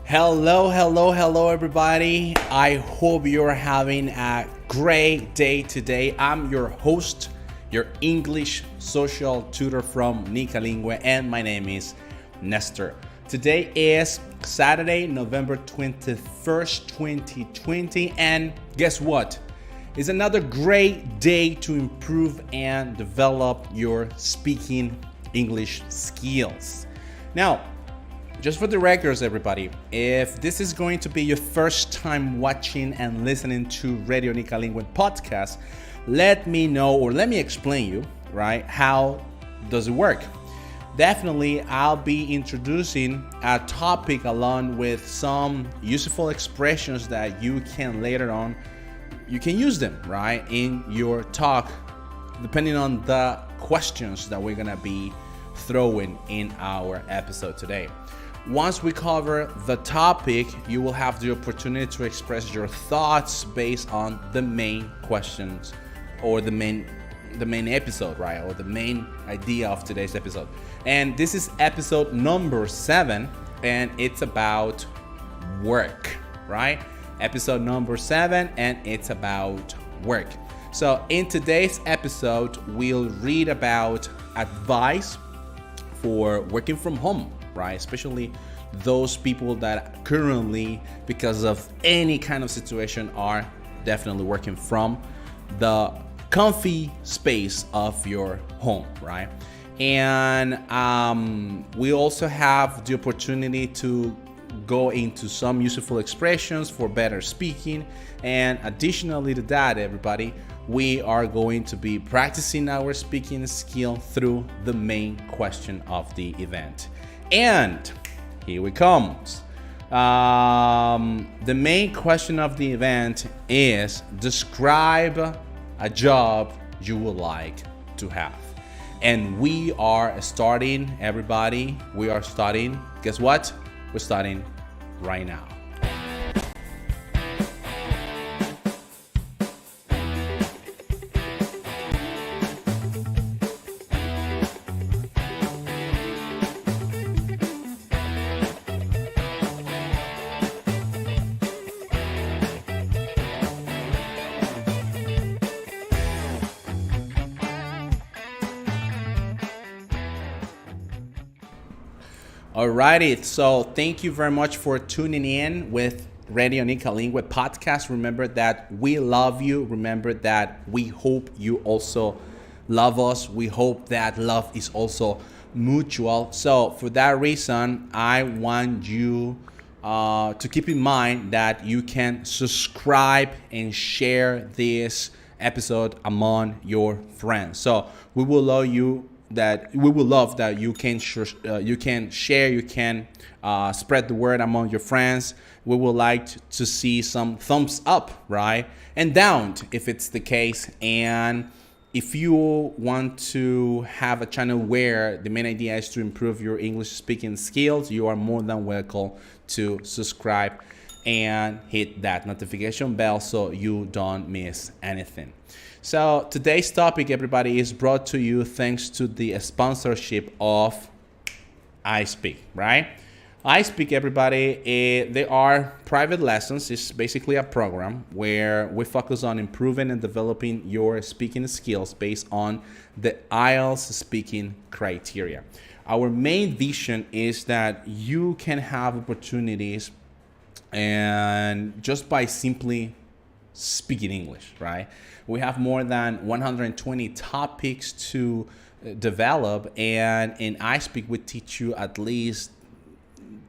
Hello, everybody. I hope you're having a great day today. I'm your host, your English social tutor from NICALINGUE, and my name is Nestor. Today is Saturday, November 21st, 2020, and guess what? It's another great day to improve and develop your speaking English skills. Now, just for the records, everybody, if this is going to be your first time watching and listening to Radio NICALINGUE podcast, let me know or let me explain you, right, how does it work. Definitely, I'll be introducing a topic along with some useful expressions that you can later on, you can use them, right, in your talk, depending on the questions that we're going to be throwing in our episode today. Once we cover the topic, you will have the opportunity to express your thoughts based on the main questions or the main episode, right? Or the main idea of today's episode. And this is episode number 7, and it's about work, right? Episode number 7, and it's about work. So in today's episode, we'll read about advice for working from home, right? Especially those people that currently, because of any kind of situation, are definitely working from the comfy space of your home, right? And we also have the opportunity to go into some useful expressions for better speaking. And additionally to that, everybody, we are going to be practicing our speaking skill through the main question of the event. And here it comes. The main question of the event is: describe a job you would like to have. And we are starting, everybody. We are starting. Guess what? We're starting right now. Alrighty, so thank you very much for tuning in with Radio NICALINGUE podcast. Remember that we love you. Remember that we hope you also love us. We hope that love is also mutual. So for that reason, I want you to keep in mind that you can subscribe and share this episode among your friends. So we will love that you can share, you can spread the word among your friends. We would like to see some thumbs up, right, and down if it's the case. And if you want to have a channel where the main idea is to improve your English speaking skills, you are more than welcome to subscribe and hit that notification bell so you don't miss anything. So today's topic, everybody, is brought to you thanks to the sponsorship of iSpeak, right? iSpeak, everybody, they are private lessons. It's basically a program where we focus on improving and developing your speaking skills based on the IELTS speaking criteria. Our main vision is that you can have opportunities and just by simply speaking English, right? We have more than 120 topics to develop, and in iSpeak we teach you at least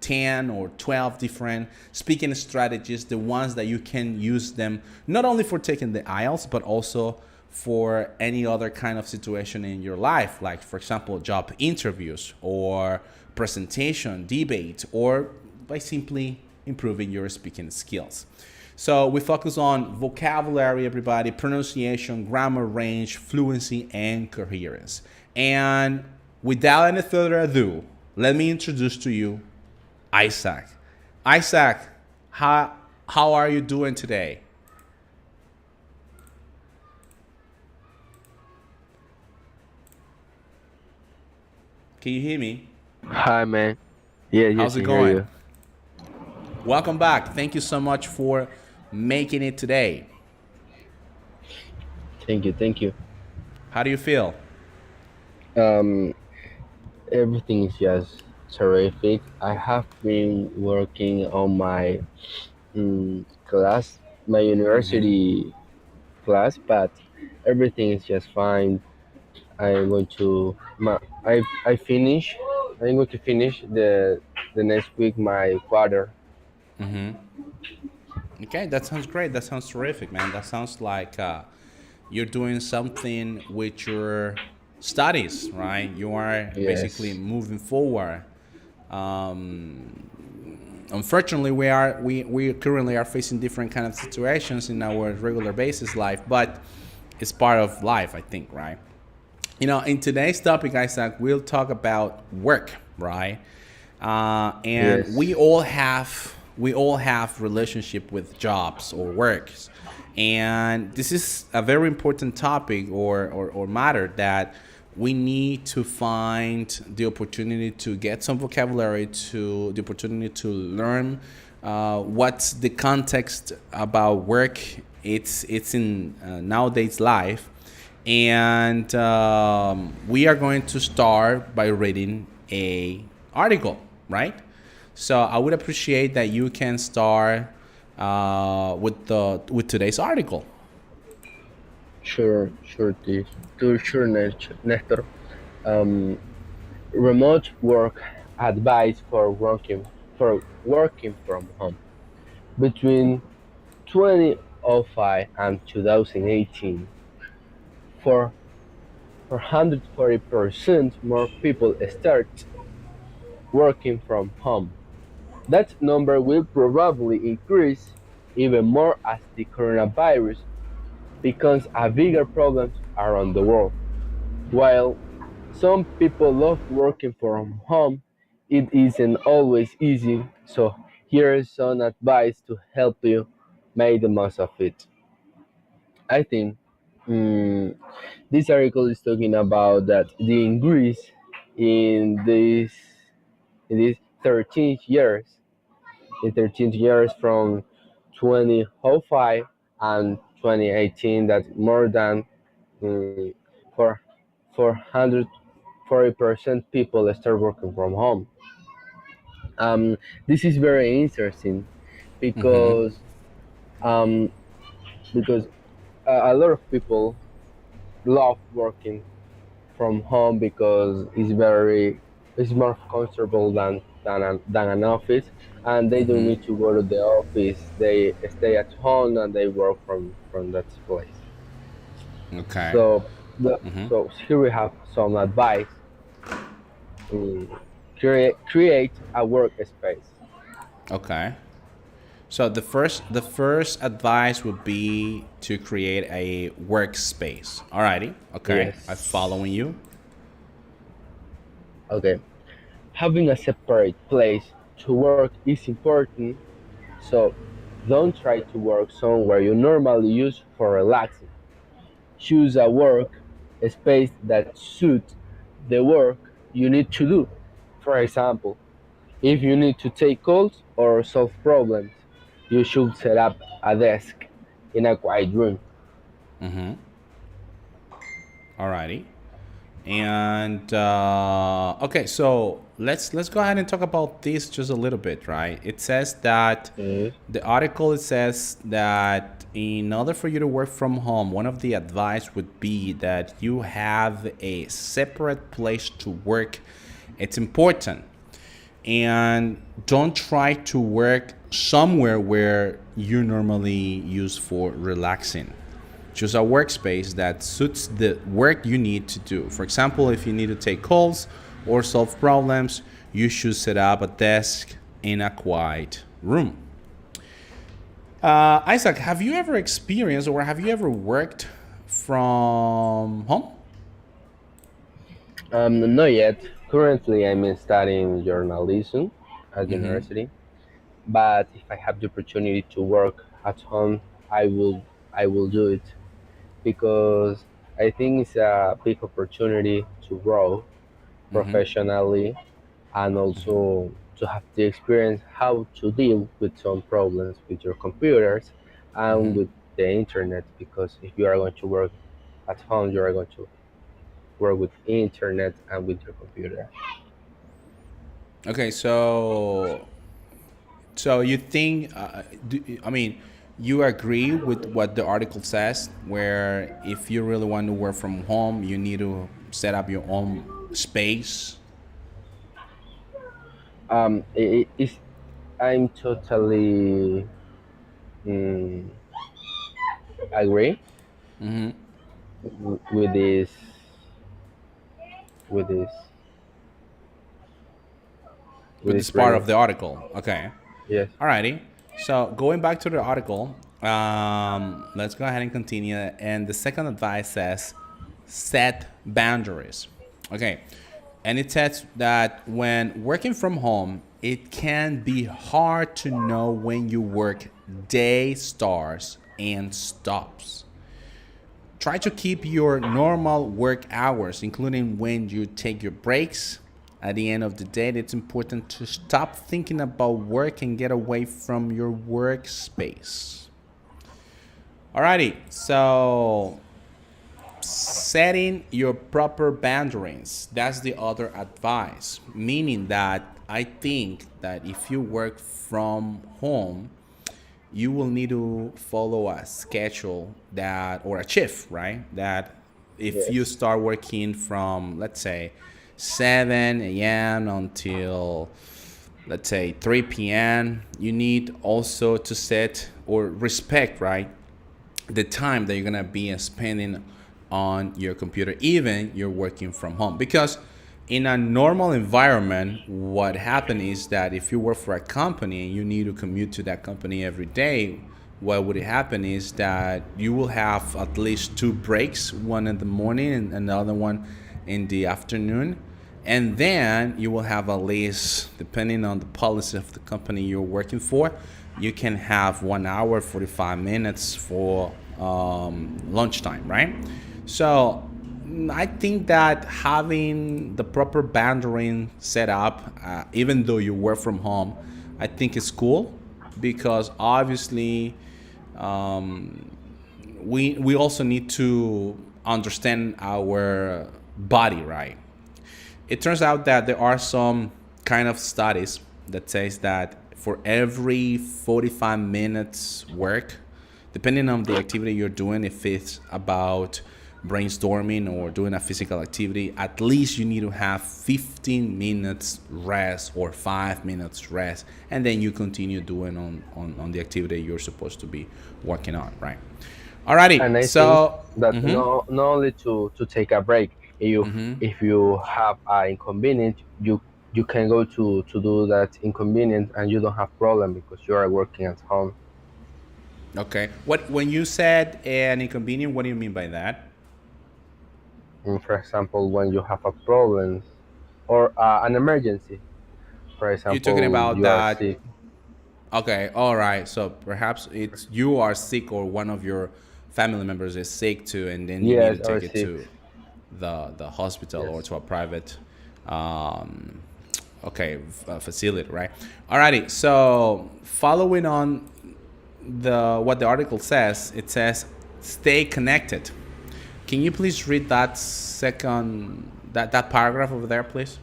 10 or 12 different speaking strategies, the ones that you can use them not only for taking the IELTS but also for any other kind of situation in your life, like for example job interviews or presentation, debate, or by simply improving your speaking skills. So we focus on vocabulary, everybody, pronunciation, grammar range, fluency, and coherence. And without any further ado, let me introduce to you Isaac. Isaac, how are you doing today? Can you hear me? Hi, man. Yeah, yes, How's it I hear going? you. Welcome back. Thank you so much for making it today. Thank you, thank you. How do you feel? Um, Everything is just terrific. I have been working on my class, my Mm-hmm. university class, but everything is just fine. I'm going to I finish. I'm going to finish the next week my quarter. Mm-hmm. Okay, that sounds great. That sounds terrific, man. That sounds like you're doing something with your studies, right? You are basically Yes, moving forward. Unfortunately, we currently are facing different kind of situations in our regular basis life, but it's part of life, I think, right? In today's topic, Isaac, we'll talk about work, right? And yes, we all have relationship with jobs or works, and this is a very important topic or matter that we need to find the opportunity to get some vocabulary, to the opportunity to learn what's the context about work. It's in nowadays life, and we are going to start by reading a article, right? So I would appreciate that you can start with today's article. sure, sure, sure, Nestor. Um, Remote work advice for working from home. Between 2005 and 2018, for 440% more people start working from home. That number will probably increase even more as the coronavirus becomes a bigger problem around the world. While some people love working from home, it isn't always easy, so here is some advice to help you make the most of it. I think mm, this article is talking about that the increase in these 13 years, in 13 years from 2005 and 2018, that more than mm, for 440% people start working from home. Um, this is very interesting Mm-hmm. because um, because a lot of people love working from home because it's more comfortable than an office, and they don't Mm-hmm. need to go to the office. They stay at home and they work from that place. Okay. So Mm-hmm. so here we have some advice. Create a workspace. Okay. So the first advice would be to create a workspace. Alrighty. Okay. I'm Yes. following you. Okay. Having a separate place to work is important, so don't try to work somewhere you normally use for relaxing. Choose a work space that suits the work you need to do. For example, if you need to take calls or solve problems, you should set up a desk in a quiet room. Mm-hmm. Alrighty. And okay, so let's go ahead and talk about this just a little bit, right? It says that Yes. the article, it says that in order for you to work from home, one of the advice would be that you have a separate place to work. It's important, and don't try to work somewhere where you normally use for relaxing. Choose a workspace that suits the work you need to do. For example, if you need to take calls or solve problems, you should set up a desk in a quiet room. Isaac, have you ever experienced or have you ever worked from home? Not yet. Currently, I'm studying journalism at university. But if I have the opportunity to work at home, I will I will do it because I think it's a big opportunity to grow professionally and also. to have the experience how to deal with some problems with your computers and Hmm. with the internet, because if you are going to work at home, you are going to work with internet and with your computer. Okay, so you think, I mean, you agree with what the article says, where if you really want to work from home, you need to set up your own space. It's, I'm totally mm, agree with with this with With this this part of premise. the article. Okay. Yes. Alrighty. So going back to the article, let's go ahead and continue. And the second advice says set boundaries. Okay. And it says that when working from home, it can be hard to know when your work day starts and stops. Try to keep your normal work hours, including when you take your breaks. At the end of the day, it's important to stop thinking about work and get away from your workspace. Alrighty, so setting your proper boundaries. That's the other advice. Meaning that I think that if you work from home, you will need to follow a schedule that, or a shift, right? That if you Yes. start working from, let's say, 7 a.m. until, let's say, 3 p.m., you need also to set or respect, right, the time that you're gonna be spending on your computer, even you're working from home. Because in a normal environment, what happens is that if you work for a company and you need to commute to that company every day, what would happen is that you will have at least two breaks, one in the morning and another one in the afternoon. And then you will have at least, depending on the policy of the company you're working for, you can have 1 hour, 45 minutes for lunchtime, right? So I think that having the proper boundary set up, even though you work from home, I think is cool because obviously we also need to understand our body, right? It turns out that there are some kind of studies that says that for every 45 minutes work, depending on the activity you're doing, if it's about brainstorming or doing a physical activity, at least you need to have 15 minutes rest or 5 minutes rest, and then you continue doing on the activity you're supposed to be working on, right? And Alrighty, I think so that not only to take a break, if you have an inconvenience, you can go to do that inconvenience and you don't have problem because you are working at home. okay, what when you said an inconvenient, what do you mean by that? For example, when you have a problem or an emergency, for You're talking example, about you are that. sick. Okay, all right. So perhaps it's you are sick or one of your family members is sick too, and then you need to Yes, or take it sick. to the hospital or Yes. to a private um, okay facility, right? Alrighty. So following on the what the article says, it says stay connected. Can you please read that second that paragraph over there, please?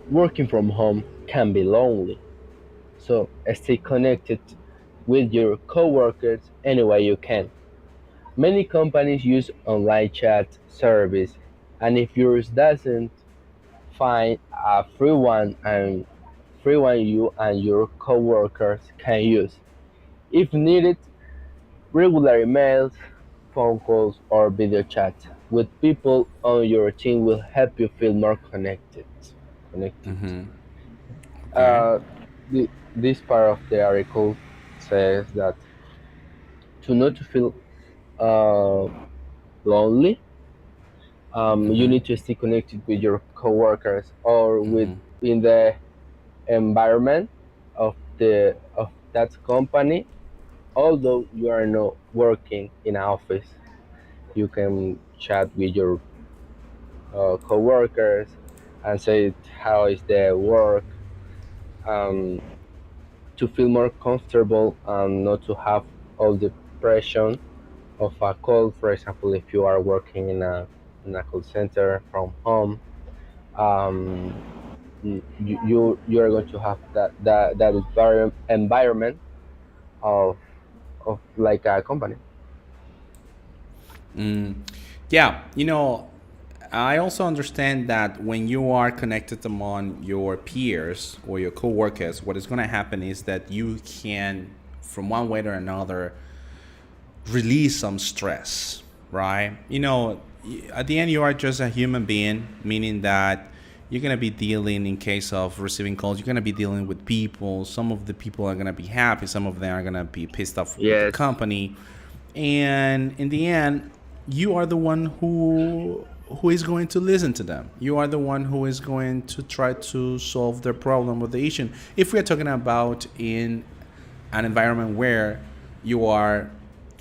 Working from home can be lonely, so stay connected with your coworkers any way you can. Many companies use online chat service, and if yours doesn't, find a free one you and your coworkers can use. If needed, regular emails, phone calls, or video chat with people on your team will help you feel more connected. Connected. Okay. Uh, this part of the article says that to not to feel uh, lonely, you need to stay connected with your coworkers or with in the environment of that company. Although you are not working in an office, you can chat with your coworkers and say how is the work, um, to feel more comfortable and not to have all the pressure of a call. For example, if you are working in a call center from home, um, you are going to have that environment of like a company. Yeah, I also understand that when you are connected among your peers or your coworkers, what is going to happen is that you can, from one way or another, release some stress, right? At the end, you are just a human being, meaning that you're going to be dealing, in case of receiving calls, you're going to be dealing with people. Some of the people are going to be happy, some of them are going to be pissed off with the Yes, company. And in the end, you are the one who is going to listen to them. You are the one who is going to try to solve their problem or the issue. If we are talking about in an environment where you are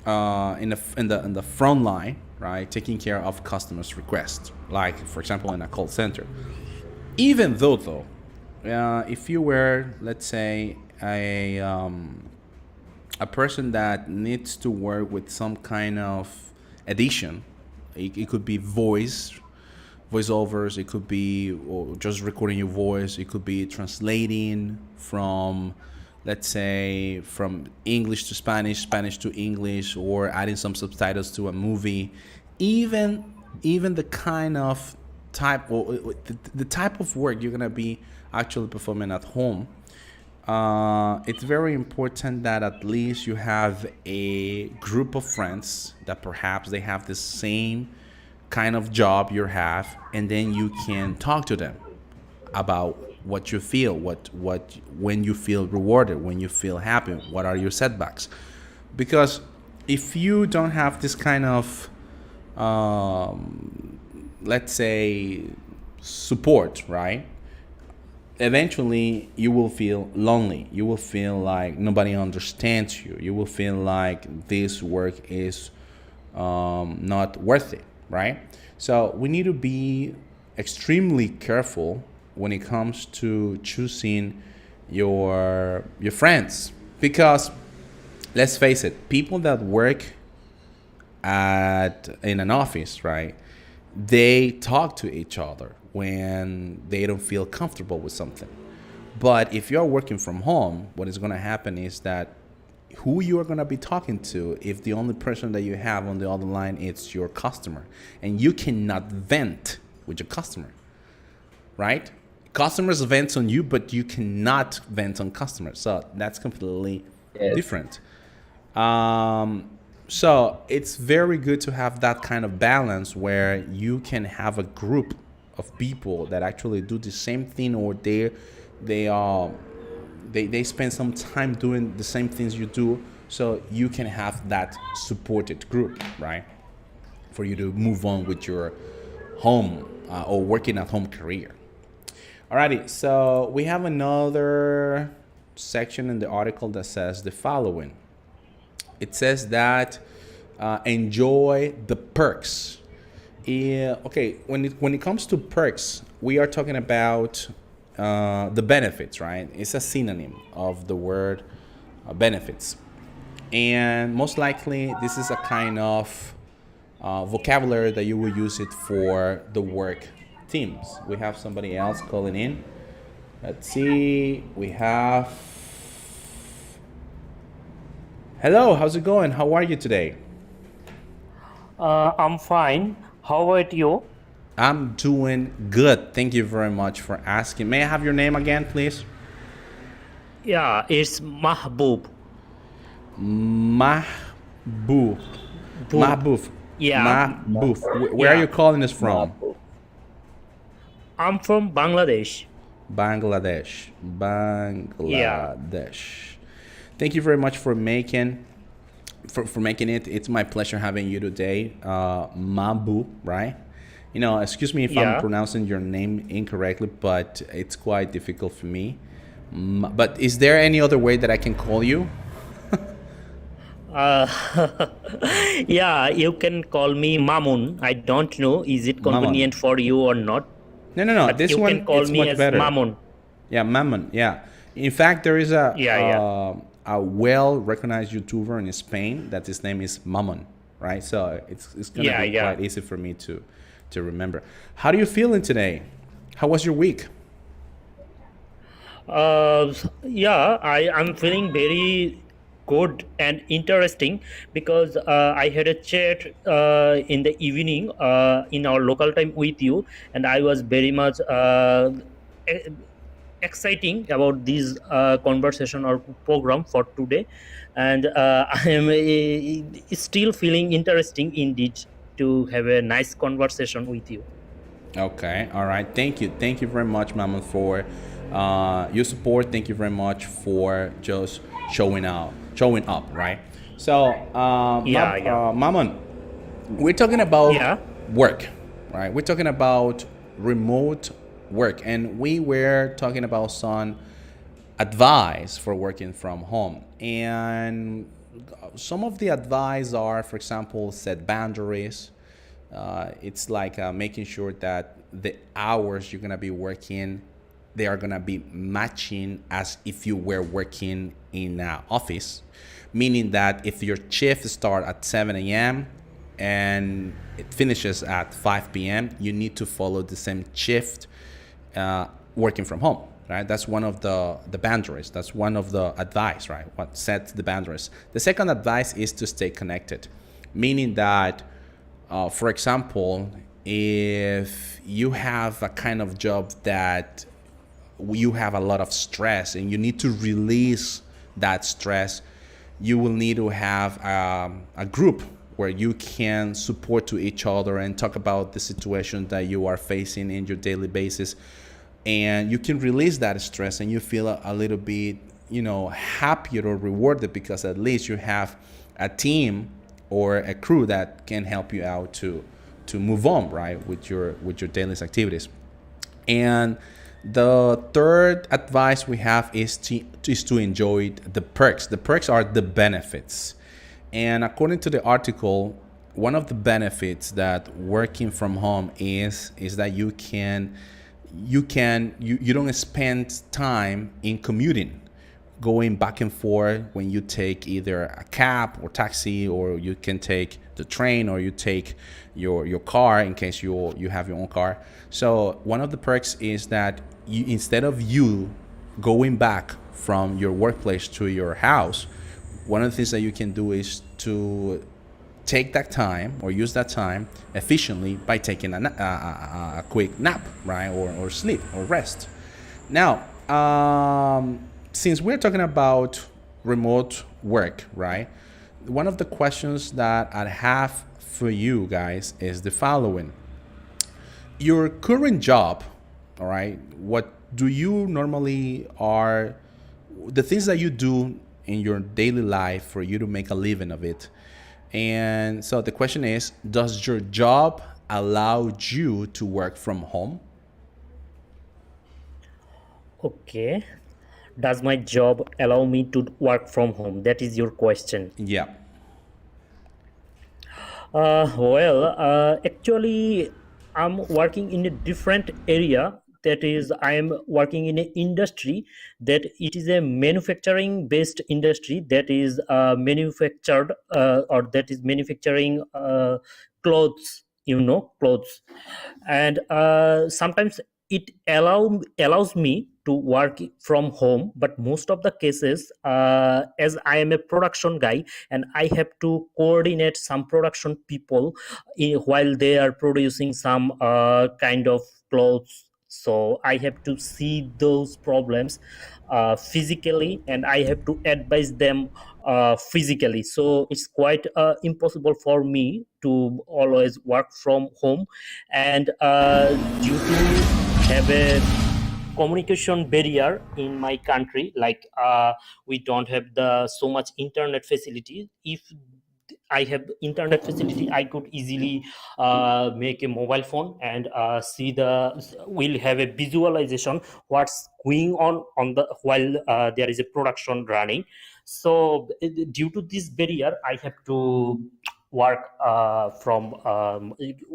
in the front line, right, taking care of customers' requests, like for example in a call center. Even though, if you were, let's say, a person that needs to work with some kind of edition, it could be voiceovers, it could be or just recording your voice, it could be translating from, let's say, from English to Spanish, Spanish to English, or adding some subtitles to a movie. Even the kind of type or the type of work you're gonna be actually performing at home, it's very important that at least you have a group of friends that perhaps they have the same kind of job you have, and then you can talk to them about what you feel, what when you feel rewarded, when you feel happy, what are your setbacks. Because if you don't have this kind of, let's say, support, right? Eventually you will feel lonely, you will feel like nobody understands you, you will feel like this work is not worth it, right? So we need to be extremely careful when it comes to choosing your friends, because let's face it, people that work at in an office, right, they talk to each other when they don't feel comfortable with something. But if you're working from home, what is going to happen is that who you are going to be talking to, if the only person that you have on the other line is your customer, and you cannot vent with your customer, right? Customers vent on you, but you cannot vent on customers. So that's completely yes, different. So it's very good to have that kind of balance where you can have a group of people that actually do the same thing, or they are they spend some time doing the same things you do, so you can have that supported group, right, for you to move on with your home or working at home career. Alrighty, so we have another section in the article that says the following. It says that enjoy the perks. Yeah, okay, when it comes to perks, we are talking about the benefits, right? It's a synonym of the word benefits. And most likely, this is a kind of vocabulary that you will use it for the work teams. We have somebody else calling in. Let's see. We have. Hello, how's it going? How are you today? I'm fine. How about you? I'm doing good. Thank you very much for asking. May I have your name again, please? Yeah, it's Mahbub. Mahboof. Boob. Mahboof. Yeah, Mahboof. Where are yeah. you calling us from? Mapo. I'm from Bangladesh. Bangladesh. Yeah, Bangladesh. Thank you very much for making it. It's my pleasure having you today. Mabu, right? Excuse me if I'm yeah. pronouncing your name incorrectly, but it's quite difficult for me. But is there any other way that I can call you? Uh, yeah, you can call me Mamun. I don't know, is it Maman. convenient for you or not? No, no, no. but This you can one call it's me much as better. Mamun. Yeah, Mammon. Yeah. In fact, there is Yeah, yeah, a well recognized YouTuber in Spain that his name is Mammon, right? So it's gonna yeah, be yeah. quite easy for me to remember. How do you feeling today? How was your week? Yeah, I am feeling very good and interesting because I had a chat in the evening in our local time with you, and I was very much e- exciting about this conversation or program for today, and I am still feeling interesting indeed to have a nice conversation with you. Okay. All right. Thank you. Thank you very much, Mammon, for your support. Thank you very much for just showing up, right? So, Yeah, yeah, Mammon, we're talking about yeah. work, right? We're talking about remote work, and we were talking about some advice for working from home. And some of the advice are, for example, set boundaries. It's like making sure that the hours you're gonna be working, they are gonna be matching as if you were working in an office, meaning that if your shift start at 7 a.m. and it finishes at 5 p.m., you need to follow the same shift working from home, right? That's one of the boundaries. That's one of the advice, right? What sets the boundaries. The second advice is to stay connected, meaning that, for example, if you have a kind of job that you have a lot of stress and you need to release that stress, you will need to have a group where you can support to each other and talk about the situation that you are facing in your daily basis, and you can release that stress and you feel a little bit, happier or rewarded because at least you have a team or a crew that can help you out to move on, right, with your daily activities. And the third advice we have is to enjoy the perks. The perks are the benefits. And according to the article, one of the benefits that working from home is that you don't spend time in commuting, going back and forth when you take either a cab or taxi, or you can take the train, or you take your car in case you have your own car. So one of the perks is that instead of you going back from your workplace to your house, one of the things that you can do is to take that time or use that time efficiently by taking a quick nap, right, or sleep or rest. Now, since we're talking about remote work, right, one of the questions that I have for you guys is the following: your current job, all right, what do you normally are the things that you do in your daily life for you to make a living of it? And so the question is, does your job allow you to work from home? Okay. Does my job allow me to work from home? That is your question. Yeah. Actually, I'm working in a different area. That is, I am working in an industry that it is a manufacturing based industry that is manufactured or that is manufacturing clothes. Clothes, and sometimes it allows me to work from home, but most of the cases, as I am a production guy and I have to coordinate some production people while they are producing some kind of clothes, so I have to see those problems physically and I have to advise them physically, so it's quite impossible for me to always work from home. And due to have a communication barrier in my country, like we don't have the so much internet facility. If I have internet facility, I could easily make a mobile phone and see we'll have a visualization what's going on the while there is a production running. So due to this barrier, I have to work from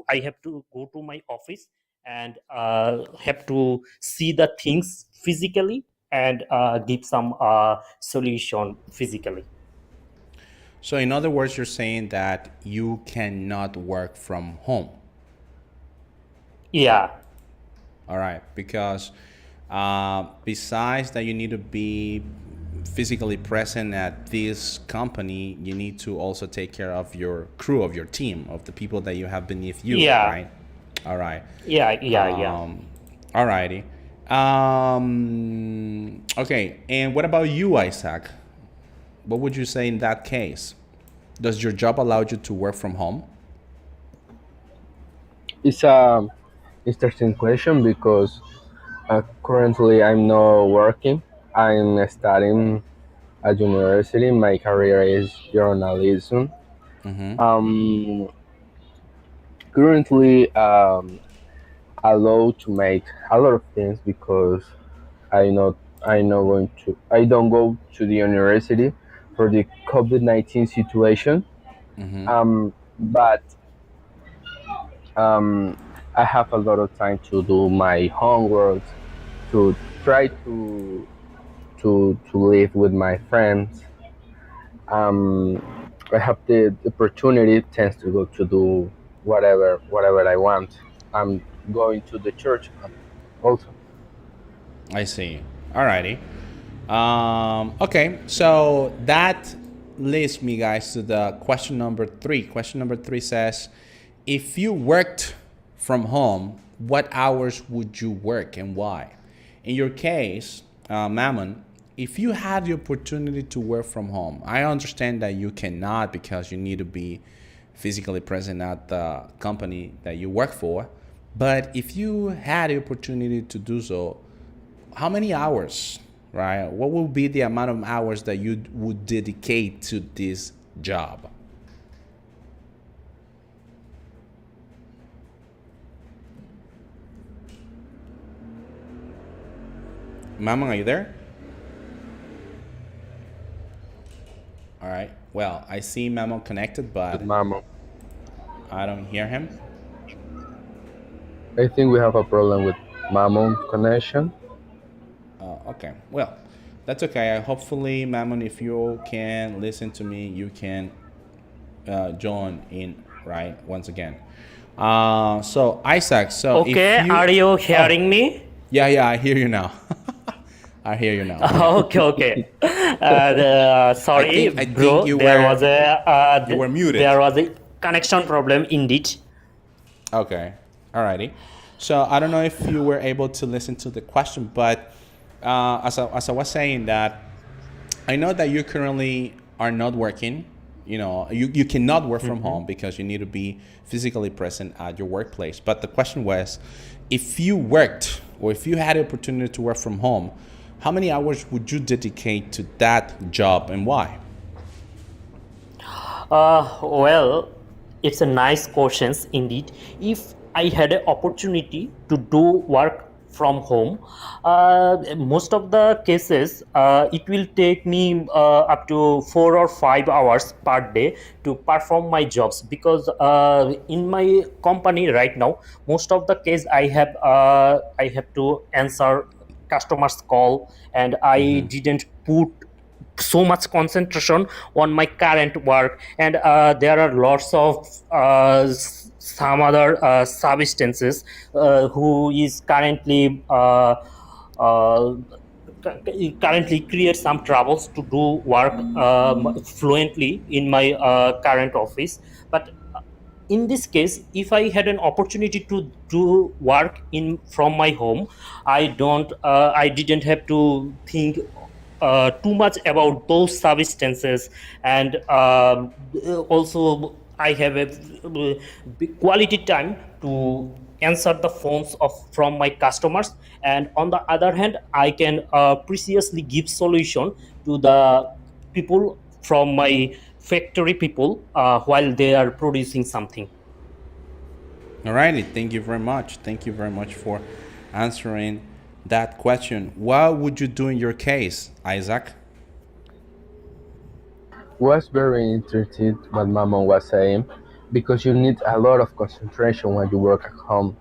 I have to go to my office and have to see the things physically and give some solution physically. So, in other words, you're saying that you cannot work from home. Yeah, All right, because besides that, you need to be physically present at this company. You need to also take care of your crew, of your team, of the people that you have beneath you, yeah, right? All right. yeah. All righty. Okay, and what about you, Isaac? What would you say in that case? Does your job allow you to work from home? It's a interesting question because currently I'm not working. I'm studying at university. My career is journalism. Um, Currently, allowed to make a lot of things because I not going to I don't go to the university for the COVID-19 situation. But um, I have a lot of time to do my homework, to try to live with my friends. Um, I have the opportunity tends to go to do whatever I want. I'm going to the church also. I see. Alrighty. Okay, so that leads me, guys, to the question number three. Question number three says, if you worked from home, what hours would you work and why? In your case, Mammon, if you had the opportunity to work from home, I understand that you cannot because you need to be physically present at the company that you work for. But if you had the opportunity to do so, how many hours, right? What would be the amount of hours that you would dedicate to this job? Mammon, are you there? All right. Well, I see Mammon connected, With but Mama, I don't hear him. I think we have a problem with Mama connection. Okay. Well, that's okay. Hopefully, Mammon, if you can listen to me, you can join in, right? Once again. So Isaac, so if Okay, you, are you oh, hearing me? yeah, I hear you now. I hear you now. Okay, okay. Sorry, I think bro. There was a you were muted. there was a connection problem indeed. Okay. Alrighty. So I don't know if you were able to listen to the question, but as I was saying that I know that you currently are not working. You cannot work from home because you need to be physically present at your workplace. But the question was, if you worked or if you had the opportunity to work from home, how many hours would you dedicate to that job and why? Well, it's a nice questions indeed. If I had an opportunity to do work from home, most of the cases it will take me up to 4 or 5 hours per day to perform my jobs because in my company right now, most of the case I have to answer customers call, and I didn't put so much concentration on my current work, and there are lots of some other substances who is uh, currently create some troubles to do work fluently in my current office. But in this case, if I had an opportunity to do work in from my home, I didn't have to think too much about those substances, and also I have a big quality time to answer the phones of from my customers, and on the other hand I can preciously give solution to the people from my factory people while they are producing something. Alrighty, thank you very much. Thank you very much for answering that question. What would you do in your case, Isaac? Was very interested what Mama was saying because you need a lot of concentration when you work at home.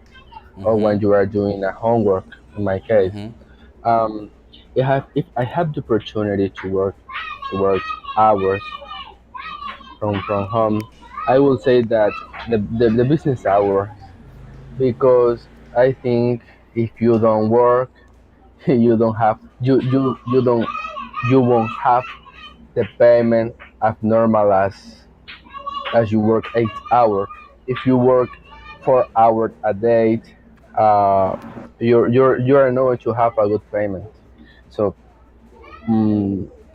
or Mm-hmm. when you are doing a homework. In my case, Mm-hmm. um, if I have the opportunity to work hours from home, I will say that the business hour, because I think if you don't work, you don't have you don't you won't have the payment as normal as you work 8 hours. If you work 4 hours a day, uh, you are not going to have a good payment. So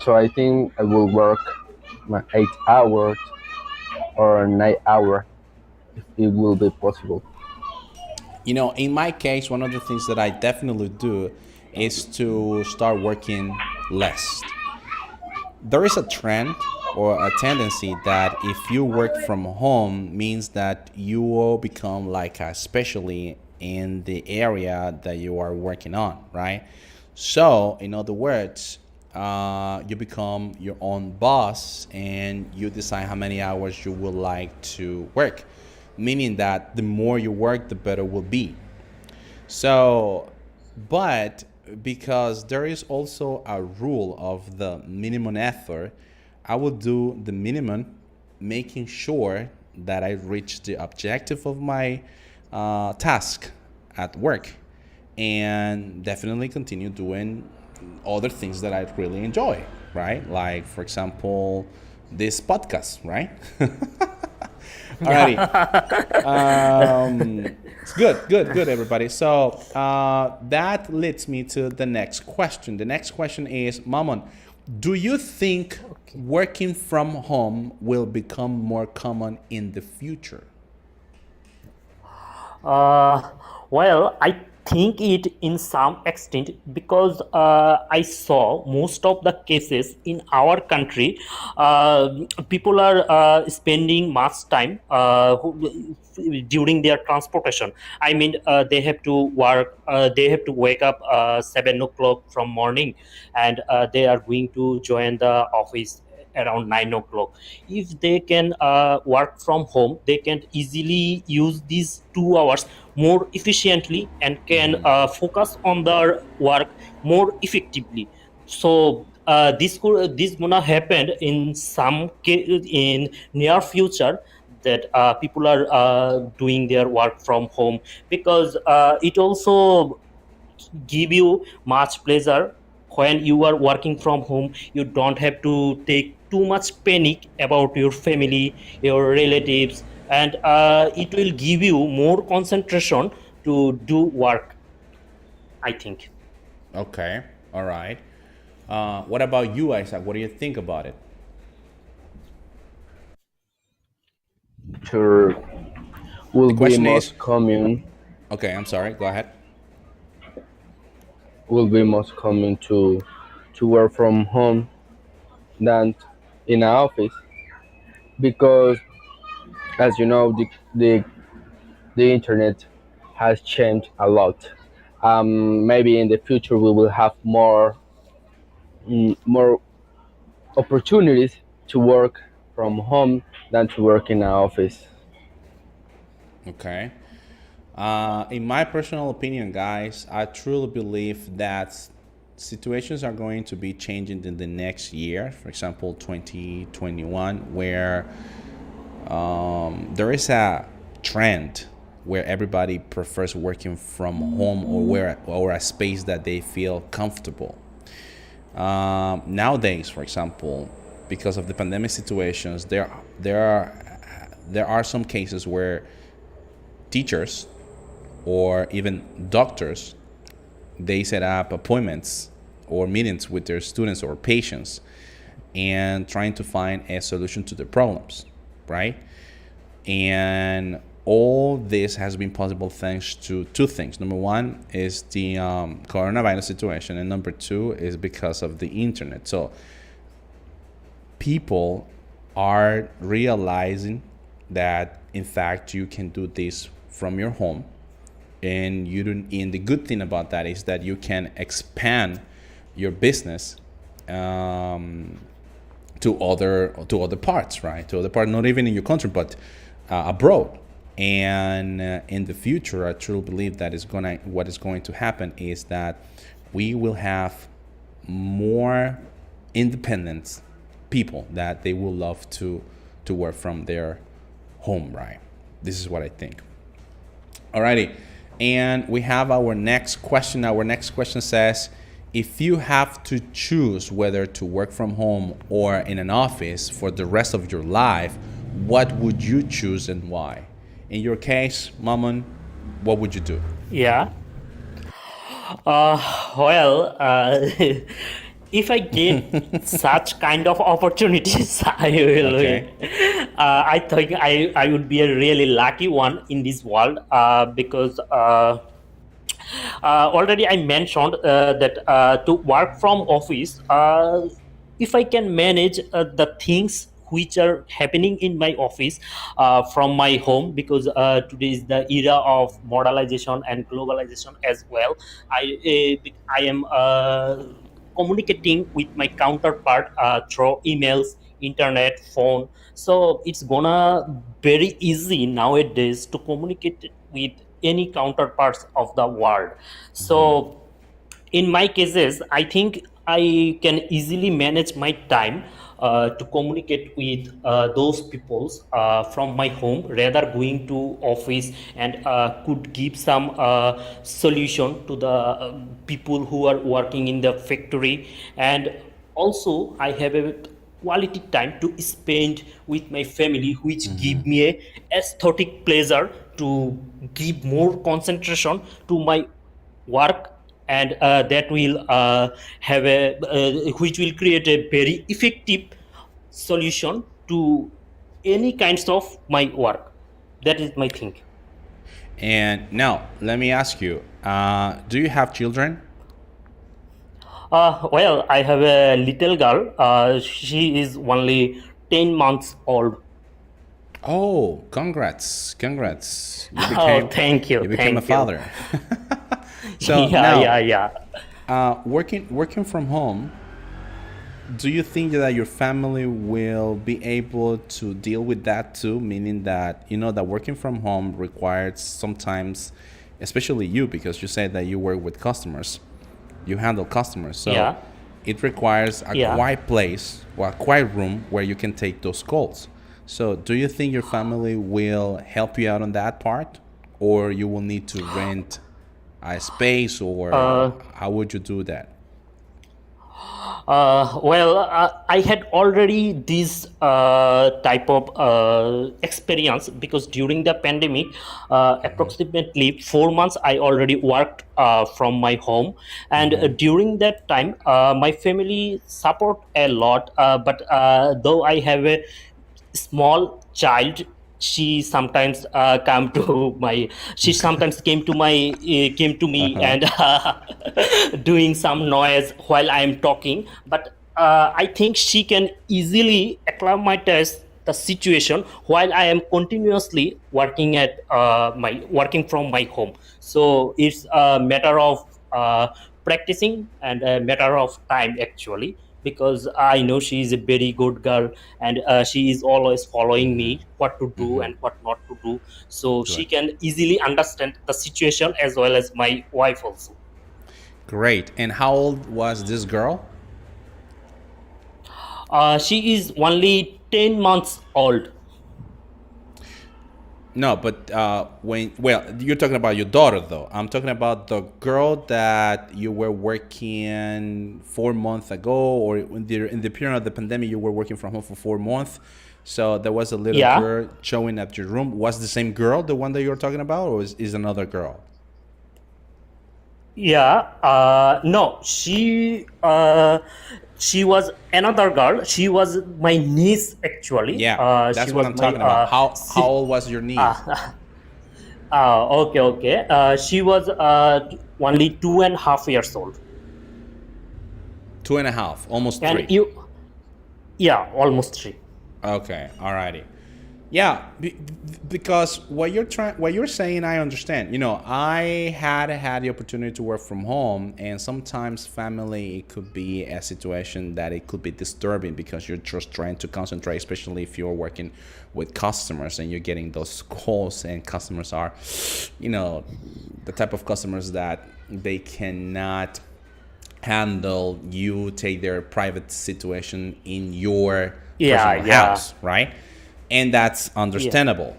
so I think I will work my 8 hours or 9 hours if it will be possible. In my case, one of the things that I definitely do is to start working less. There is a trend or a tendency that if you work from home means that you will become like a especially in the area that you are working on, right? So in other words, you become your own boss and you decide how many hours you would like to work, meaning that the more you work the better will be. So, but because there is also a rule of the minimum effort, I will do the minimum, making sure that I reach the objective of my task at work, and definitely continue doing other things that I really enjoy, right? Like, for example, this podcast, right? Alrighty. It's good, good, good, everybody. So that leads me to the next question. The next question is, Mammon, do you think working from home will become more common in the future? Uh, well, I think it in some extent because I saw most of the cases in our country, people are spending much time during their transportation. I mean, they have to work, they have to wake up 7 o'clock from morning, and they are going to join the office around 9 o'clock. If they can work from home, they can easily use these 2 hours more efficiently and can focus on their work more effectively. So this gonna happen in in near future, that people are doing their work from home, because it also give you much pleasure. When you are working from home, you don't have to take too much panic about your family, your relatives, and it will give you more concentration to do work, I think. Okay, all right. What about you, Isaac? What do you think about it? Sure, The will be question is, most common okay, I'm sorry, go ahead. to work from home than in an office, because as you know the internet has changed a lot. Maybe in the future we will have more opportunities to work from home than to work in an office. Okay. In my personal opinion, guys, I truly believe that situations are going to be changing in the next year. For example, 2021, where there is a trend where everybody prefers working from home or a space that they feel comfortable. Nowadays, for example, because of the pandemic situations, there are some cases where teachers or even doctors, they set up appointments or meetings with their students or patients and trying to find a solution to their problems, right? And all this has been possible thanks to two things. Number one is the coronavirus situation, and number two is because of the internet. So people are realizing that in fact you can do this from your home, and you don't. And the good thing about that is that you can expand your business to other parts, right? To other parts, not even in your country, but abroad. And in the future, I truly believe that what is going to happen is that we will have more independent people that they will love to work from their home, right? This is what I think. Alrighty, and we have our next question. Our next question says, if you have to choose whether to work from home or in an office for the rest of your life, what would you choose and why? In your case, Maman, what would you do? Yeah. Uh, well, if I get such kind of opportunities, I will. Okay. I think I would be a really lucky one in this world because already I mentioned that to work from office, if I can manage the things which are happening in my office from my home, because today is the era of modernization and globalization as well. I am communicating with my counterpart through emails, internet, phone. So it's gonna very easy nowadays to communicate with any counterparts of the world. So in my cases, I think I can easily manage my time to communicate with those peoples from my home rather going to office, and could give some solution to the people who are working in the factory. And also I have a quality time to spend with my family, which give me a aesthetic pleasure to give more concentration to my work. And that will have a which will create a very effective solution to any kinds of my work. That is my thing. And now, let me ask you, do you have children? Well, I have a little girl. She is only 10 months old. Oh, congrats, congrats. Oh, thank you, You became a thank you. father. So Yeah, now, yeah, yeah. working from home, do you think that your family will be able to deal with that too? Meaning that you know that working from home requires sometimes, especially you, because you said that you work with customers, you handle customers, so Yeah, it requires a yeah. quiet place or a quiet room where you can take those calls. So, do you think your family will help you out on that part, or you will need to rent a space, or Uh, how would you do that? well, I had already this type of experience, because during the pandemic, approximately 4 months, I already worked from my home. And during that time, my family support a lot. But though I have a small child, she sometimes she sometimes came to me Uh-huh. and doing some noise while I am talking. But I think she can easily acclimatize the situation while I am continuously working from my home. So it's a matter of practicing and a matter of time, actually, because I know she is a very good girl, and she is always following me what to do and what not to do. So she Good. can easily understand the situation, as well as my wife also. Great. And how old was this girl? She is only 10 months old. No, but you're talking about your daughter, though. I'm talking about the girl that you were working 4 months ago, or in the period of the pandemic, you were working from home for 4 months. So there was a little Yeah, girl showing at your room. Was the same girl the one that you're talking about, or is another girl? yeah. No, she was another girl. She was my niece, actually. Yeah, She that's what was I'm my talking about. How old was your niece? okay, okay. She was only 2.5 years old. 2.5, almost And 3. you, yeah, almost 3. Okay, alrighty. Yeah, because what you're saying, I understand. I had the opportunity to work from home, and sometimes family it could be a situation that it could be disturbing because you're just trying to concentrate, especially if you're working with customers and you're getting those calls, and customers are, the type of customers that they cannot handle you take their private situation in your Yeah, personal yeah, house, right? And that's yeah, understandable.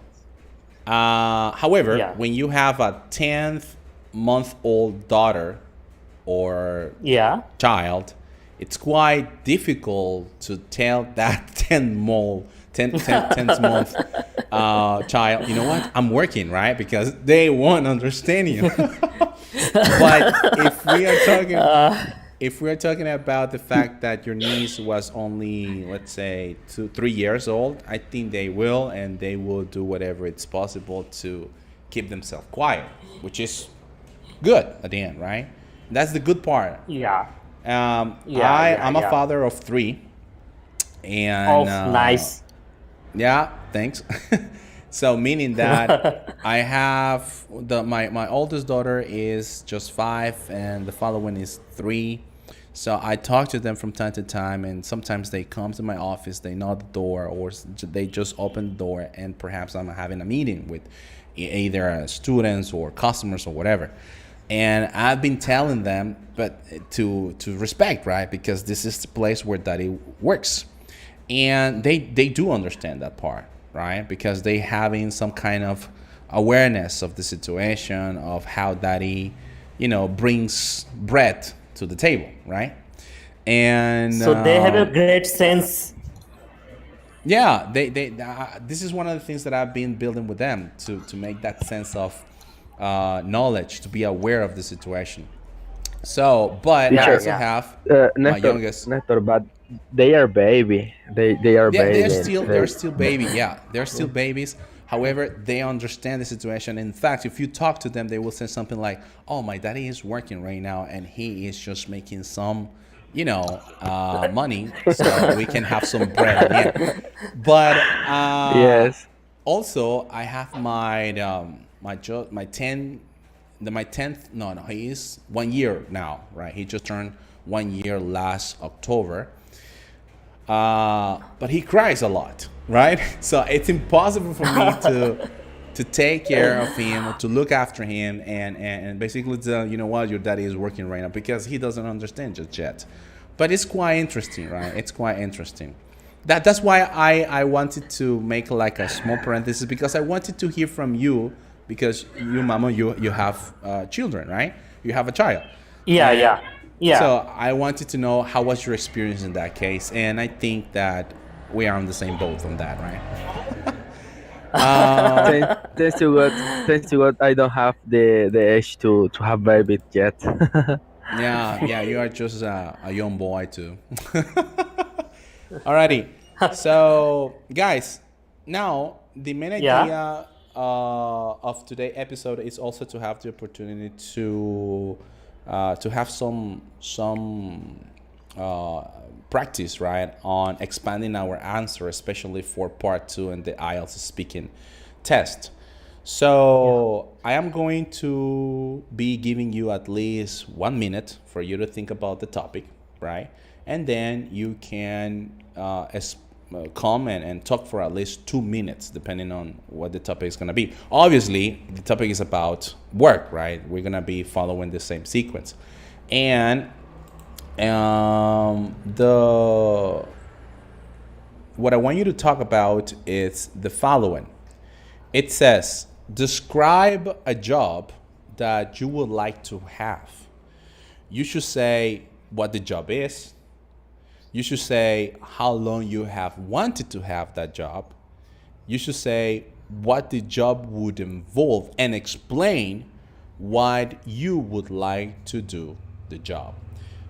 However, yeah, when you have a 10-month-old daughter or yeah. child, it's quite difficult to tell that 10th month child, you know what, I'm working, right? Because they won't understand you. But if we are talking about the fact that your niece was only, let's say, 3 years old, I think they will, and they will do whatever it's possible to keep themselves quiet, which is good at the end, right? That's the good part. Yeah, yeah, yeah, I'm a yeah. father of three, and Oh, nice. yeah, thanks. So meaning that I have my oldest daughter is just 5, and the following is 3. So I talk to them from time to time, and sometimes they come to my office, they knock the door, or they just open the door, and perhaps I'm having a meeting with either students or customers or whatever. And I've been telling them, but to respect, right? Because this is the place where daddy works, and they do understand that part, right? Because they having some kind of awareness of the situation of how daddy, brings bread to the table, right? And So they have a great sense. yeah, they this is one of the things that I've been building with them to make that sense of knowledge, to be aware of the situation. So, but I Teacher, also Yeah, have my Nestor, youngest. Nestor, but they are baby. They are Yeah, baby. they're still baby. Yeah, they're still babies. However, they understand the situation. In fact, if you talk to them, they will say something like, "Oh, my daddy is working right now, and he is just making some, money, so we can have some bread at the end." But Yes. also, I have my 10th. No, he is 1 year now, right? He just turned 1 year last October. But he cries a lot, right? So it's impossible for me to take care of him or to look after him and basically tell, you know what, your daddy is working right now, because he doesn't understand just yet. But it's quite interesting, right? It's quite interesting. That's why I wanted to make like a small parenthesis, because I wanted to hear from you, because you, mama, you have children, right? You have a child. yeah, And yeah, yeah. so I wanted to know how was your experience in that case, and I think that we are on the same boat on that, right? Thanks to God. Thanks to God, I don't have the age to have baby yet. Yeah, you are just a young boy too. Alrighty, so guys, now the main Yeah, idea of today's episode is also to have the opportunity to have some practice, right, on expanding our answer, especially for part 2 and the IELTS speaking test. So I am going to be giving you at least 1 minute for you to think about the topic, right? And then you can come and talk for at least 2 minutes, depending on what the topic is going to be. Obviously, the topic is about work, right? We're going to be following the same sequence. And the what I want you to talk about is the following. It says, describe a job that you would like to have. You should say what the job is. You should say how long you have wanted to have that job. You should say what the job would involve and explain what you would like to do the job.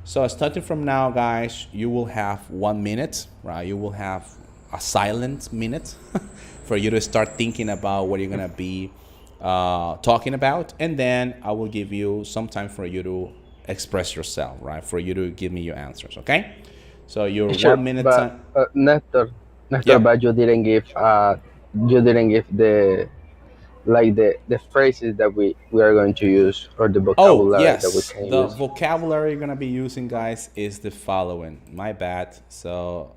So starting from now, guys, you will have 1 minute, right? You will have a silent minute for you to start thinking about what you're gonna be talking about, and then I will give you some time for you to express yourself, right? For you to give me your answers, okay? So your Sure, 1 minute but time. Nestor, Yeah. but you didn't give You didn't give the phrases that we are going to use, or the Oh, vocabulary that we yes. can The use. vocabulary you're going to be using, guys, is the following. My bad. So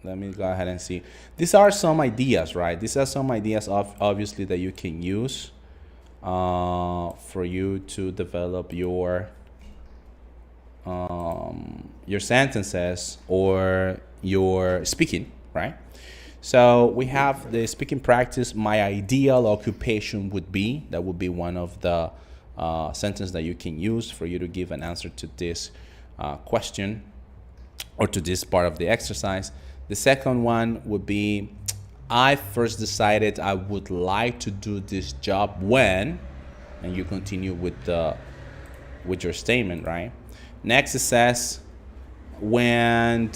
let me go ahead and see. These are some ideas, right? These are some ideas, of obviously, that you can use for you to develop your sentences or your speaking, right? So we have the speaking practice. My ideal occupation would be. That would be one of the sentence that you can use for you to give an answer to this question or to this part of the exercise. The second one would be, I first decided I would like to do this job when, and you continue with your statement, right? Next it says, when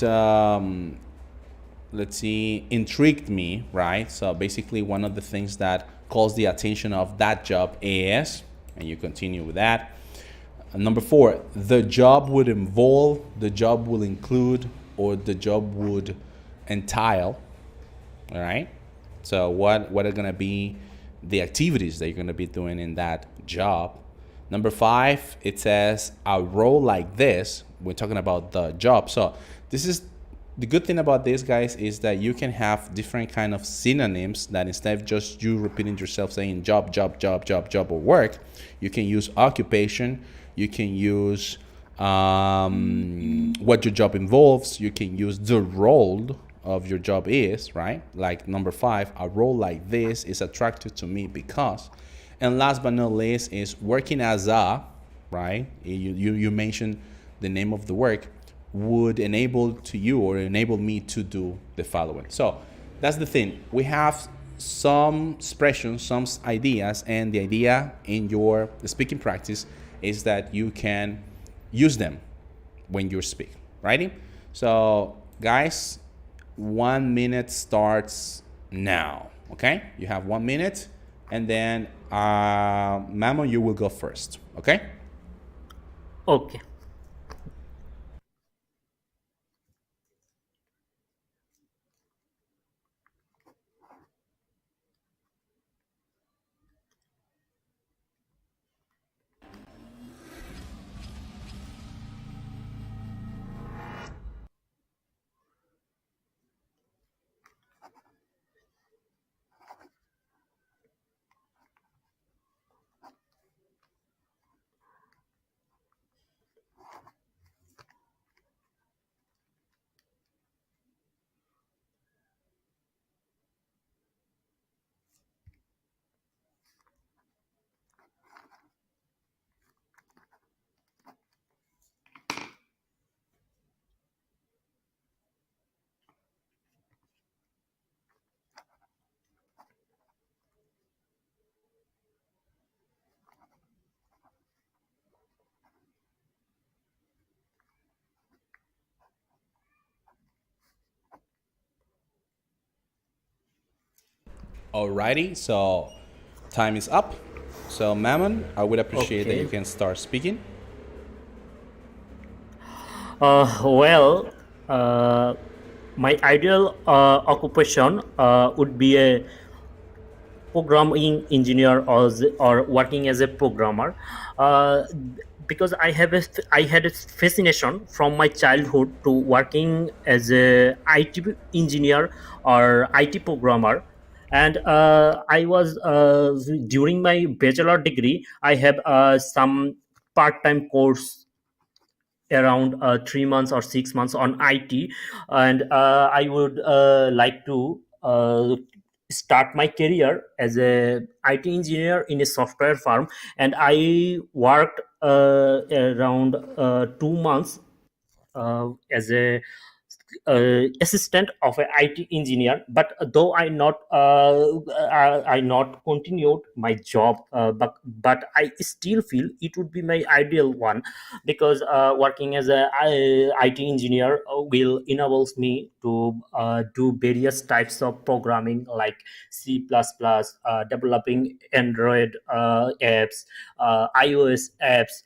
let's see, intrigued me, right? So basically, one of the things that calls the attention of that job is, and you continue with that. Number 4, the job would involve, the job will include, or the job would entail. All right. So what are gonna be the activities that you're gonna be doing in that job? Number 5, it says a role like this. We're talking about the job. So this is the good thing about this, guys, is that you can have different kind of synonyms, that instead of just you repeating yourself saying job, job, job, job, job, or work, you can use occupation. You can use what your job involves. You can use the role of your job is, right? Like number 5, a role like this is attractive to me because. And last but not least is working as a, right? You mentioned the name of the work, would enable to you or enable me to do the following. So that's the thing. We have some expressions, some ideas, and the idea in your speaking practice is that you can use them when you speak, right? So guys, 1 minute starts now. Okay, you have 1 minute, and then Mamo, you will go first. Okay. Okay. Alrighty, so time is up. So Mammon, I would appreciate that you Okay. can start speaking. Well, uh, my ideal occupation would be a programming engineer, or working as a programmer, uh, because I had a fascination from my childhood to working as a IT engineer or IT programmer. And I was during my bachelor degree, I have some part-time course around 3 months or 6 months on IT. And I would like to start my career as a IT engineer in a software firm. And I worked around 2 months as a assistant of a IT engineer. But though I not continued my job, but I still feel it would be my ideal one, because working as a IT engineer will enables me to do various types of programming like C++, developing Android apps, iOS apps.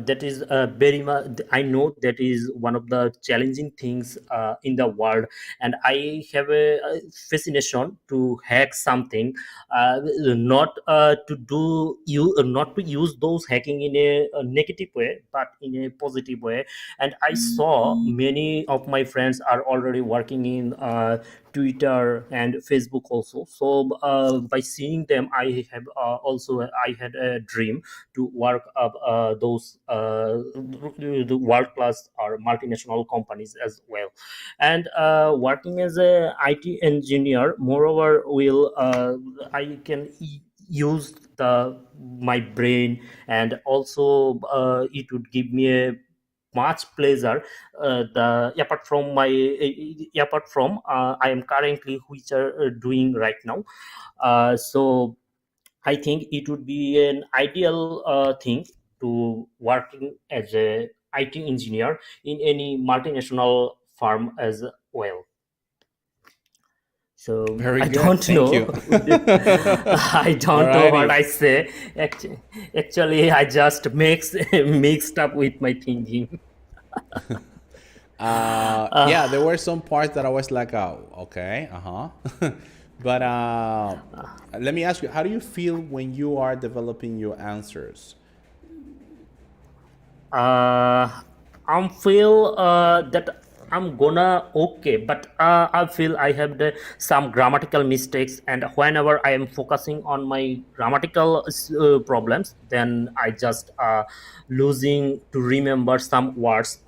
That is very much, I know that is one of the challenging things in the world, and I have a fascination to hack something, not to do you not to use those hacking in a negative way, but in a positive way. And I saw many of my friends are already working in Twitter and Facebook also. So by seeing them, I have also I had a dream to work up those the world class or multinational companies as well. And working as a IT engineer, moreover, will I can use the my brain, and also it would give me a much pleasure. The apart from I am currently which are doing right now. So I think it would be an ideal thing to working as a IT engineer in any multinational firm as well. So Very I good. don't Thank know. you. I don't know what Alrighty. I say. Actually, I just mixed up with my thinking. Yeah, there were some parts that I was like, oh, okay, but let me ask you, how do you feel when you are developing your answers? uh I'm feel that I'm gonna okay, but I feel I have some grammatical mistakes, and whenever I am focusing on my grammatical problems, then I just losing to remember some words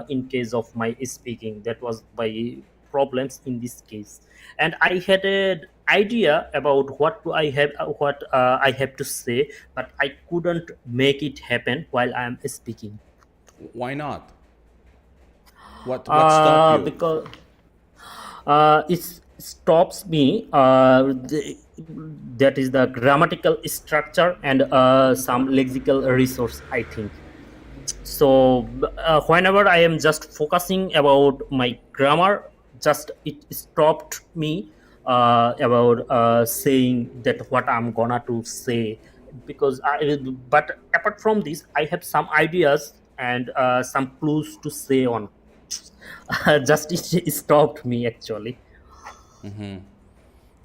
in case of my speaking. That was my problems in this case. And I had an idea about what do I have what I have to say, but I couldn't make it happen while I am speaking. Why not? What stopped you? Because it stops me, that is the grammatical structure and some lexical resource, I think. So whenever I am just focusing about my grammar, just it stopped me about saying that what I'm gonna to say. Because but apart from this, I have some ideas and some clues to say on. Just it stopped me actually.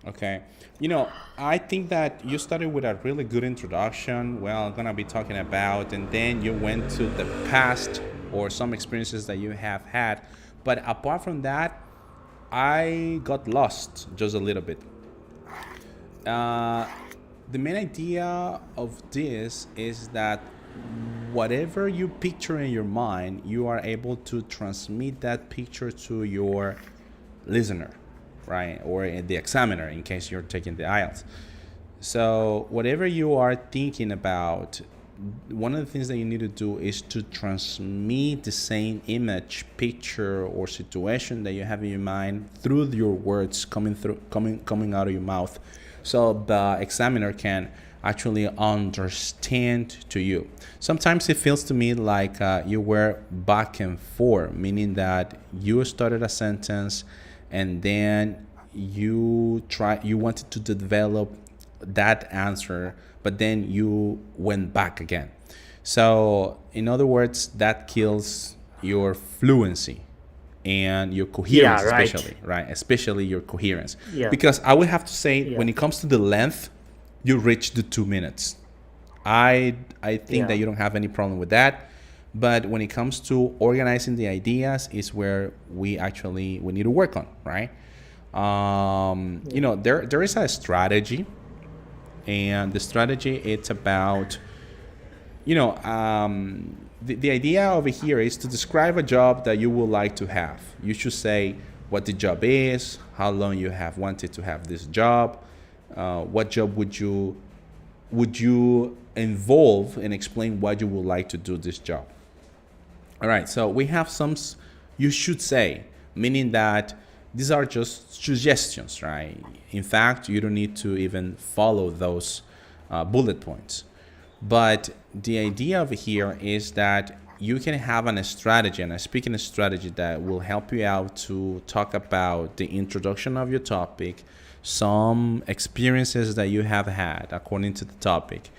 Okay. I think that you started with a really good introduction. Well, I'm going to be talking about, and then you went to the past or some experiences that you have had. But apart from that, I got lost just a little bit. Uh, the main idea of this is that whatever you picture in your mind, you are able to transmit that picture to your listener, right? Or the examiner in case you're taking the IELTS. So, whatever you are thinking about, one of the things that you need to do is to transmit the same image, picture, or situation that you have in your mind through your words coming out of your mouth, so the examiner can actually understand to you. Sometimes it feels to me like you were back and forth, meaning that you started a sentence and then you wanted to develop that answer, but then you went back again. So in other words, that kills your fluency and your Yeah, coherence, right. especially, right? Especially your coherence. Yeah, Because I would have to say, yeah, when it comes to the length, you reach the 2 minutes. I think that yeah, you don't have any problem with that. But when it comes to organizing the ideas is where we need to work on, right? yeah, There is a strategy, and the strategy it's about the idea over here is to describe a job that you would like to have. You should say what the job is, how long you have wanted to have this job, what job would you involve, and explain why you would like to do this job. All right, so we have some you should say, meaning that these are just suggestions, right? In fact, you don't need to even follow those bullet points. But the idea over here is that you can have a strategy and a speaking strategy that will help you out to talk about the introduction of your topic, some experiences that you have had according to the topic,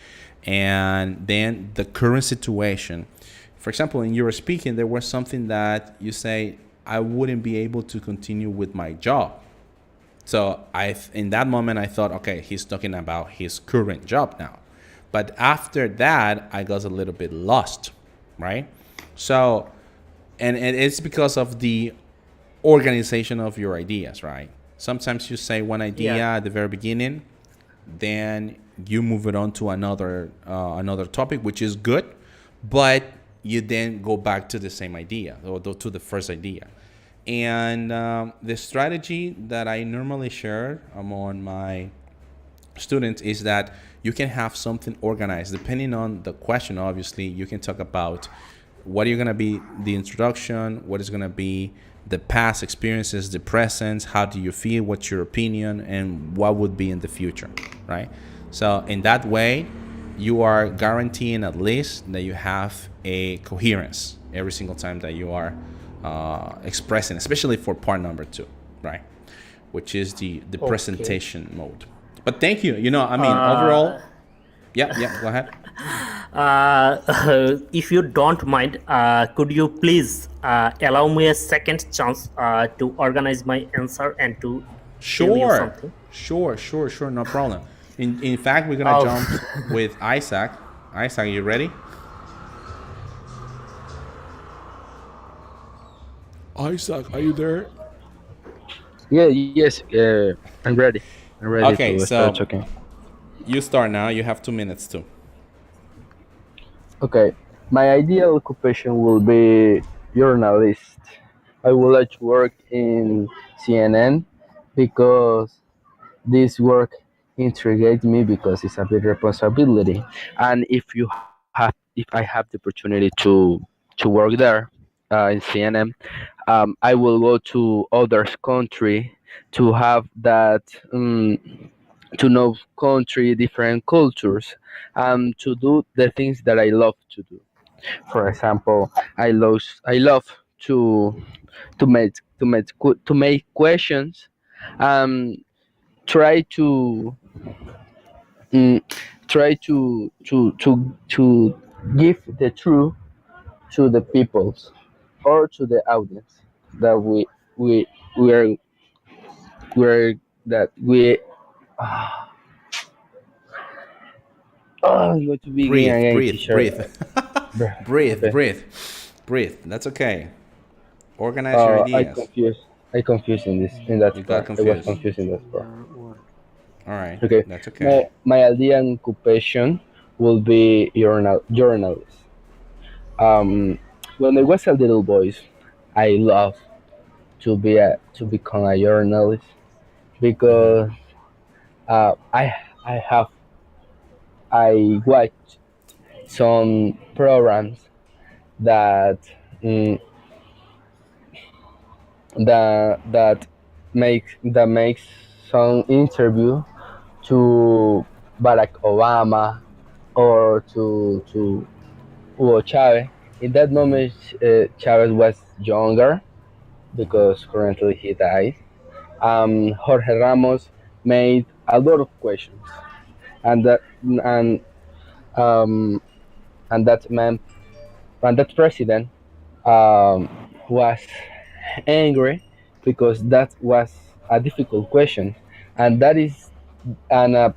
and then the current situation. For example, in your speaking, there was something that you say, I wouldn't be able to continue with my job. So in that moment, I thought, okay, he's talking about his current job now. But after that, I got a little bit lost, right? So, and it's because of the organization of your ideas, right? Sometimes you say one idea Yeah. at the very beginning, then you move it on to another topic, which is good, but you then go back to the same idea or to the first idea. And the strategy that I normally share among my students is that you can have something organized depending on the question. Obviously, you can talk about what are going to be the introduction, what is going to be the past experiences, the present, how do you feel, what's your opinion, and what would be in the future, right? So in that way, you are guaranteeing at least that you have a coherence every single time that you are expressing, especially for part number 2, right? Which is the Okay. presentation mode. But thank you. I mean, Uh, overall, yeah, go ahead. if you don't mind, could you please allow me a second chance to organize my answer and to tell you Sure, something? sure, no problem. In fact, we're gonna Oh, jump with Isaac. Isaac, you ready? Isaac, are you there? Yeah, yes, I'm ready. I'm ready Okay, to start so talking. you start now. You have 2 minutes too. Okay, my ideal occupation will be journalist. I would like to work in CNN because this work intrigues me because it's a big responsibility. And if I have the opportunity to work there in CNN, I will go to other country to have that to know country different cultures, to do the things that I love to do. For example, I love to to make questions, um, try to mm, try to give the truth to the peoples or to the audience that we we are we're that we I'm going to begin Breathe, again, breathe, teacher. breathe, Bruh, breathe, okay. breathe, breathe. That's okay. Organize your I ideas. confused. I confused in that You got part. I was confused. confused in that part. All right, Okay. that's okay. My ideal occupation will be journalist. Um, when I was a little boy, I loved to become a journalist Mm-hmm. because uh, I I have I watched some programs that mm, that makes some interview to Barack Obama or to Hugo Chavez. In that moment, Chavez was younger because currently he died. Jorge Ramos made a lot of questions, and and um, and that man and that president was angry because that was a difficult question, and that is and a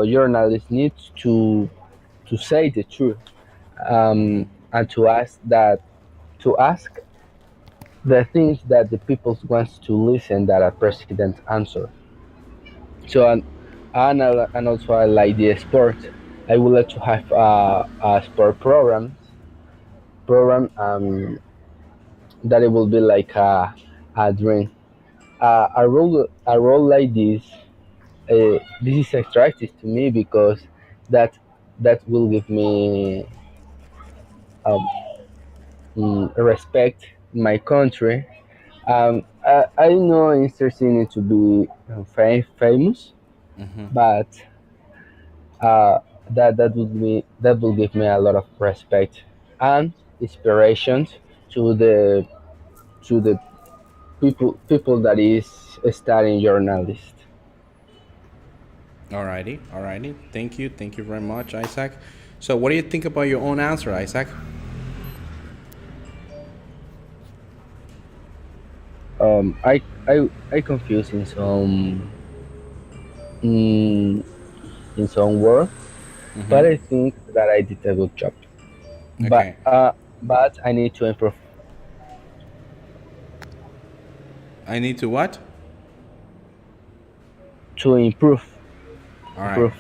journalist needs to say the truth, and to ask the things that the people wants to listen that a president answer. So and also I like the sport. I would like to have a sport program that it will be like a dream. A role like this is attractive to me because that that will give me um, respect my country. I'm not interested in it to be famous, Mm-hmm. but uh, that will give me a lot of respect. and inspirations to the people that is studying journalist. Alrighty, alrighty. Thank you very much, Isaac. So, what do you think about your own answer, Isaac? I confuse mm, in some words, but I think that I did a good job. But Okay. but I need to I need to what? improve. All right. Improve.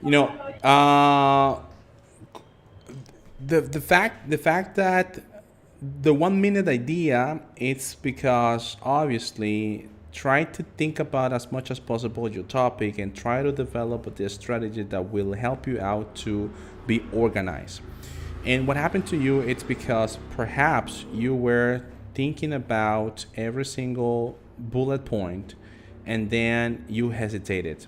You know, uh, the fact that the 1 minute idea, it's because obviously try to think about as much as possible your topic and try to develop the strategy that will help you out to be organized. And what happened to you, it's because perhaps you were thinking about every single bullet point and then you hesitated.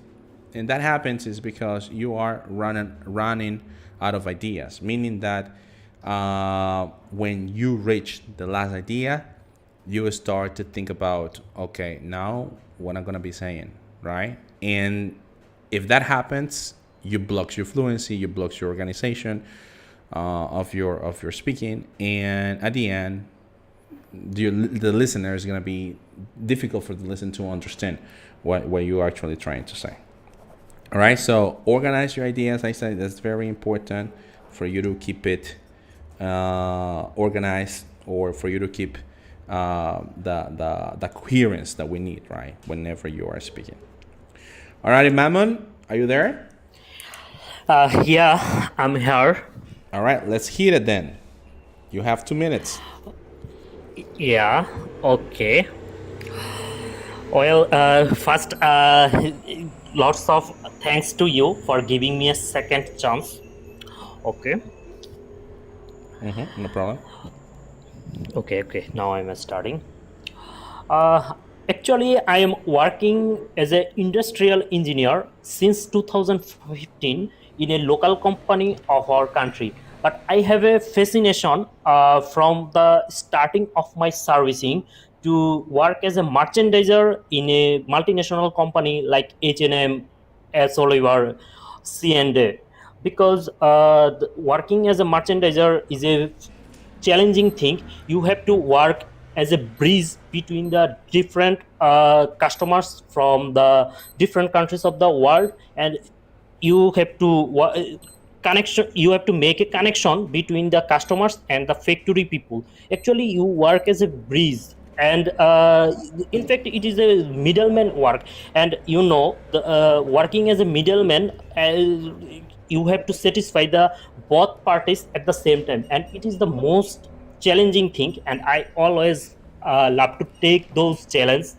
And that happens is because you are running out of ideas, meaning that when you reach the last idea, you start to think about, okay, now what I'm gonna be saying, right? And if that happens, you blocks your fluency, you blocks your organization of your speaking, and at the end, the listener is gonna be difficult for the listener to understand what you're actually trying to say. All right, so organize your ideas. I said that's very important for you to keep it organized, or for you to keep the coherence that we need, right, whenever you are speaking. All right, Mammon, are you there? Yeah, I'm here. All right, let's hit it then. You have 2 minutes. Yeah, okay. Well, first, lots of thanks to you for giving me a second chance. Okay, No problem. okay. Now I'm starting. Uh, Actually, I am working as an industrial engineer since 2015 in a local company of our country. But I have a fascination from the starting of my servicing to work as a merchandiser in a multinational company like H&M, S. Oliver, C&A. Because working as a merchandiser is a challenging thing. You have to work as a bridge between the different customers from the different countries of the world, and you have to connection you have to make a connection between the customers and the factory people. Actually, you work as a bridge, and in fact it is a middleman work. And the working as a middleman, you have to satisfy the both parties at the same time, and it is the most challenging thing, and I always love to take those challenges.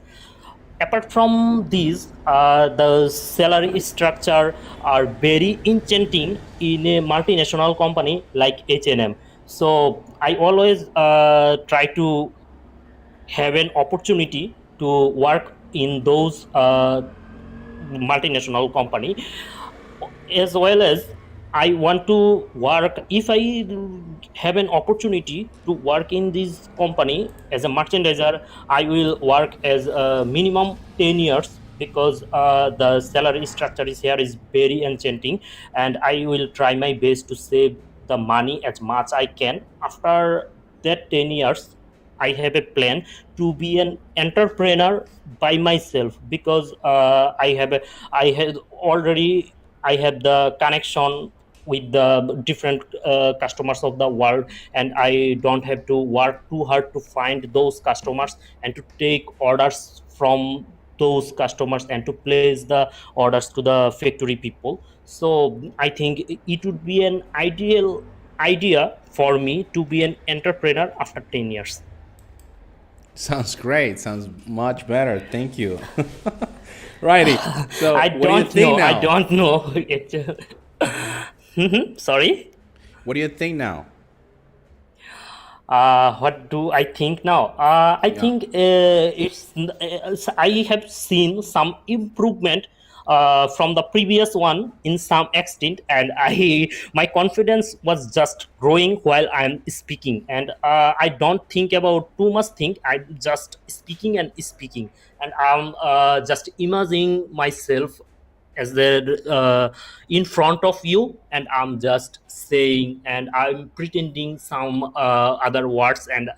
Apart from these, the salary structure are very enchanting in a multinational company like H&M. So I always try to have an opportunity to work in those multinational company, as well as I want to work. If I have an opportunity to work in this company as a merchandiser, I will work as a minimum 10 years, because the salary structure is here is very enchanting, and I will try my best to save the money as much I can. After that 10 years, I have a plan to be an entrepreneur by myself, because I had already I have the connection with the different customers of the world, and I don't have to work too hard to find those customers and to take orders from those customers and to place the orders to the factory people. So I think it would be an ideal idea for me to be an entrepreneur after 10 years. Sounds great. Sounds much better. Thank you. Righty. I So, what do you don't think know. I now? don't know. Sorry. What do you think now? What do I think now? I Yeah. think I have seen some improvement from the previous one in some extent, and I my confidence was just growing while I'm speaking, and I don't think about too much thing. I'm just speaking and speaking, and I'm just imagining myself as the in front of you, and I'm just saying and I'm pretending some other words, and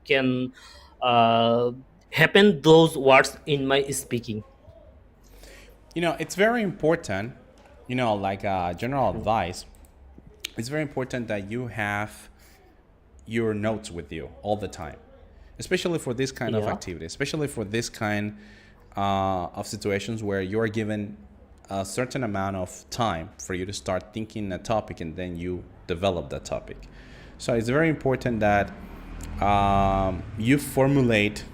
can uh, happen those words in my speaking. It's very important, like general advice, it's very important that you have your notes with you all the time, especially for this kind of Yeah. activity, especially for this kind of situations where you're given a certain amount of time for you to start thinking a topic and then you develop that topic. So it's very important that you formulate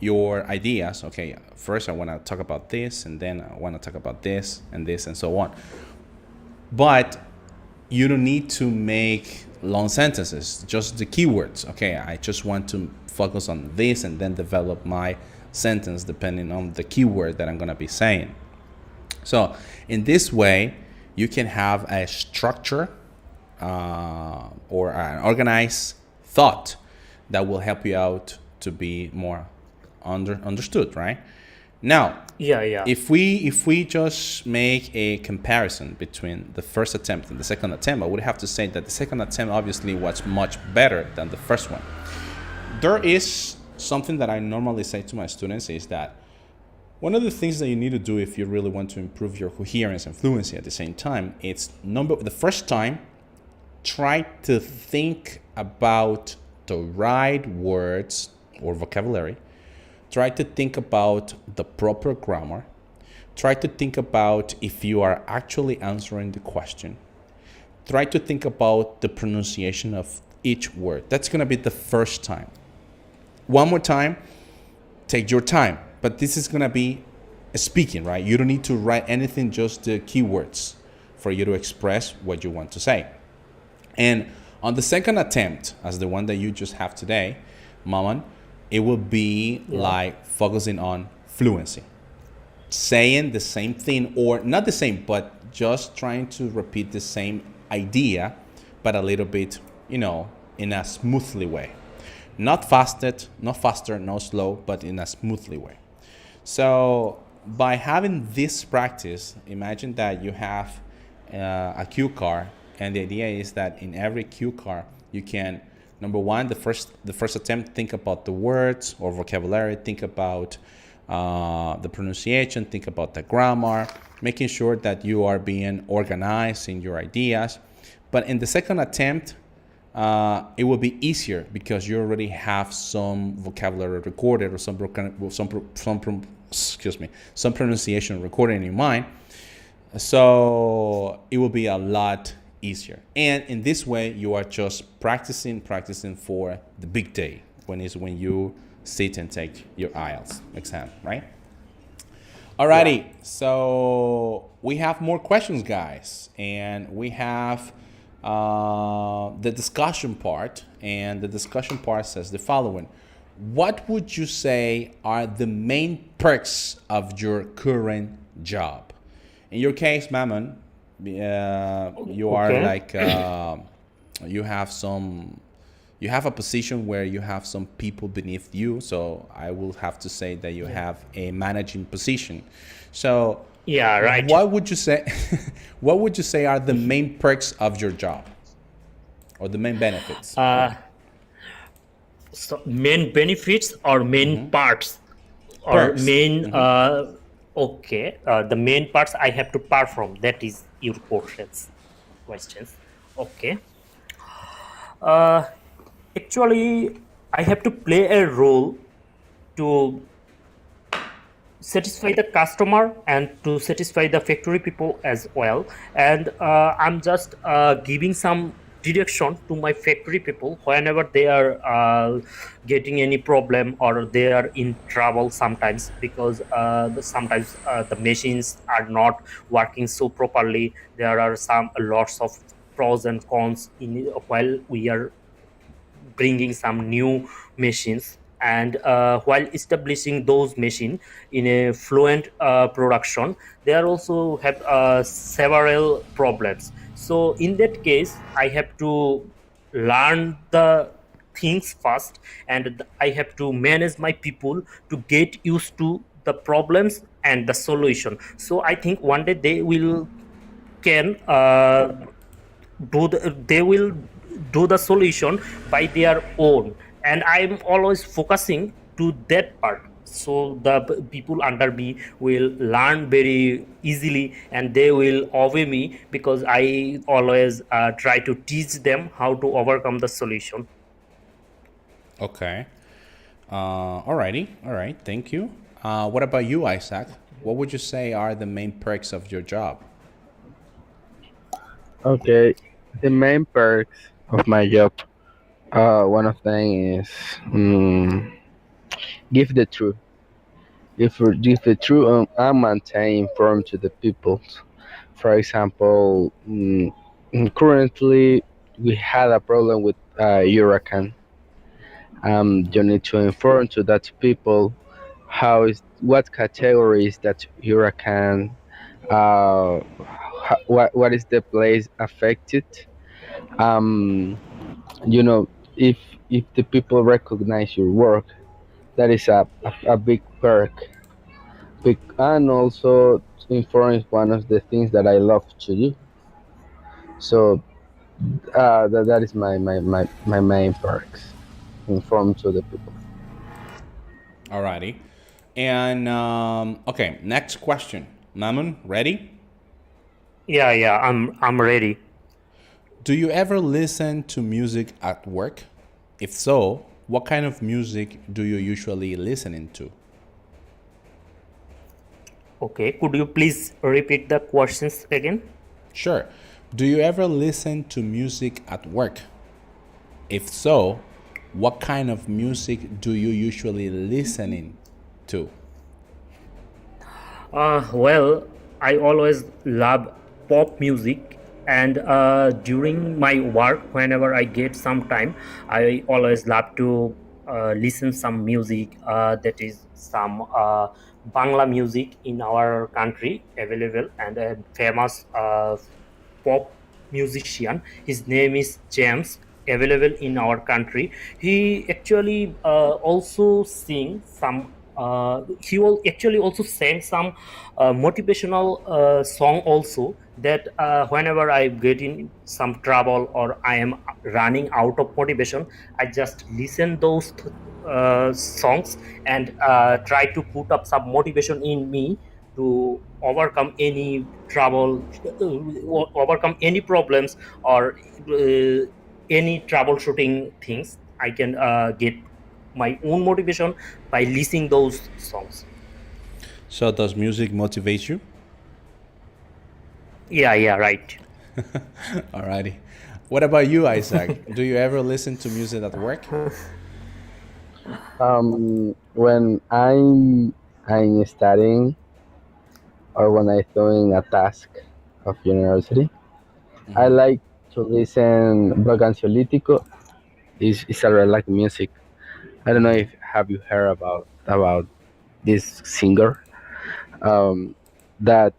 your ideas. Okay, first I want to talk about this, and then I want to talk about this, and so on. But you don't need to make long sentences, just the keywords. Okay, I just want to focus on this and then develop my sentence depending on the keyword that I'm going to be saying. So in this way, you can have a structure or an organized thought that will help you out to be more understood, right? Now, Yeah, yeah. if we just make a comparison between the first attempt and the second attempt, I would have to say that the second attempt obviously was much better than the first one. There is something that I normally say to my students is that one of the things that you need to do if you really want to improve your coherence and fluency at the same time, it's the first time, try to think about the right words or vocabulary. Try to think about the proper grammar. Try to think about if you are actually answering the question. Try to think about the pronunciation of each word. That's going to be the first time. One more time, take your time. But this is going to be speaking, right? You don't need to write anything, just the keywords for you to express what you want to say. And on the second attempt, as the one that you just have today, Maman, it will be like focusing on fluency, saying the same thing, or not the same, but just trying to repeat the same idea, but a little bit, in a smoothly way. Not faster, not slow, but in a smoothly way. So by having this practice, imagine that you have a cue card, and the idea is that in every cue card you can, number one, the first attempt, think about the words or vocabulary, think about the pronunciation, think about the grammar, making sure that you are being organized in your ideas. But in the second attempt, it will be easier because you already have some vocabulary recorded, or some pronunciation recorded in your mind. So it will be a lot easier. And in this way, you are just practicing for the big day, when you sit and take your IELTS exam, right? Alrighty, so we have more questions, guys, and we have the discussion part, and the discussion part says the following: what would you say are the main perks of your current job? In your case, Mammon, you are Okay. like you have a position where you have some people beneath you, so I will have to say that you have a managing position. So Yeah, right. what would you say what would you say are the main perks of your job, or the main benefits? So main benefits or main parts or Perks. main okay, the main parts I have to perform, that is your questions. Okay. uh, Actually, I have to play a role to satisfy the customer and to satisfy the factory people as well, and I'm just giving some direction to my factory people whenever they are getting any problem or they are in trouble sometimes, because sometimes the machines are not working so properly. There are some lots of pros and cons in while we are bringing some new machines. and while establishing those machines in a fluent production, they are also have several problems. So in that case, I have to learn the things first, and I have to manage my people to get used to the problems and the solution. So I think one day they will can they will do the solution by their own, and I'm always focusing to that part, so the people under me will learn very easily and they will obey me, because I always try to teach them how to overcome the solution. Okay. Alrighty. All right. Thank you. What about you, Isaac? What would you say are the main perks of your job? Okay, the main perks of my job. One of them is give the truth. Give the truth and maintain informed to the people. For example, currently we had a problem with Huracan. You need to inform to that people how is what categories that Huracan, what is the place affected. Um, you know, if if the people recognize your work, that is a big perk. Big, and also inform is one of the things that I love to do. So that is my main perks. Inform to the people. Alrighty. And okay, next question. Mamun, ready? Yeah, I'm ready. Do you ever listen to music at work? If so, what kind of music do you usually listen to? Okay, could you please repeat the questions again? Sure. Do you ever listen to music at work? If so, what kind of music do you usually listening to? Well, I always love pop music, and during my work, whenever I get some time, I always love to listen some music. That is some Bangla music in our country available, and a famous pop musician. His name is James, available in our country. He actually also sing some. He will actually also sing some motivational song also, that whenever I get in some trouble or I am running out of motivation, I just listen those songs and try to put up some motivation in me to overcome any trouble, overcome any problems, or any troubleshooting things. I can get my own motivation by listening those songs. So does music motivate you? Yeah, right. Alrighty. What about you, Isaac? Do you ever listen to music at work? When I'm studying or when I'm doing a task of university, I like to listen rock ansiolítico. Is a relaxed music. I don't know if have you heard about this singer. Um, that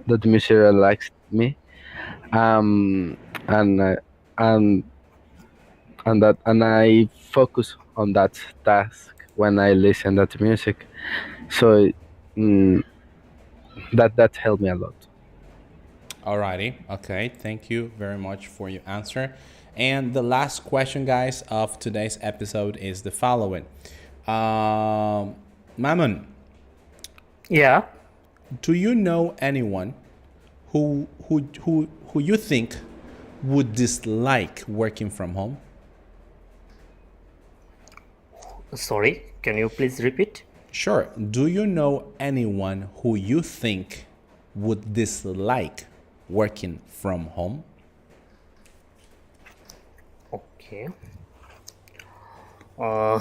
that music relaxed me. Um, and and and I focus on that task when I listen that music. So mm, that helped me a lot. Alrighty. Okay. Thank you very much for your answer. And the last question, guys, of today's episode is the following. Mammon, Yeah. do you know anyone who you think would dislike working from home? Sorry, can you please repeat? Sure. Do you know anyone who you think would dislike working from home? Okay. Uh,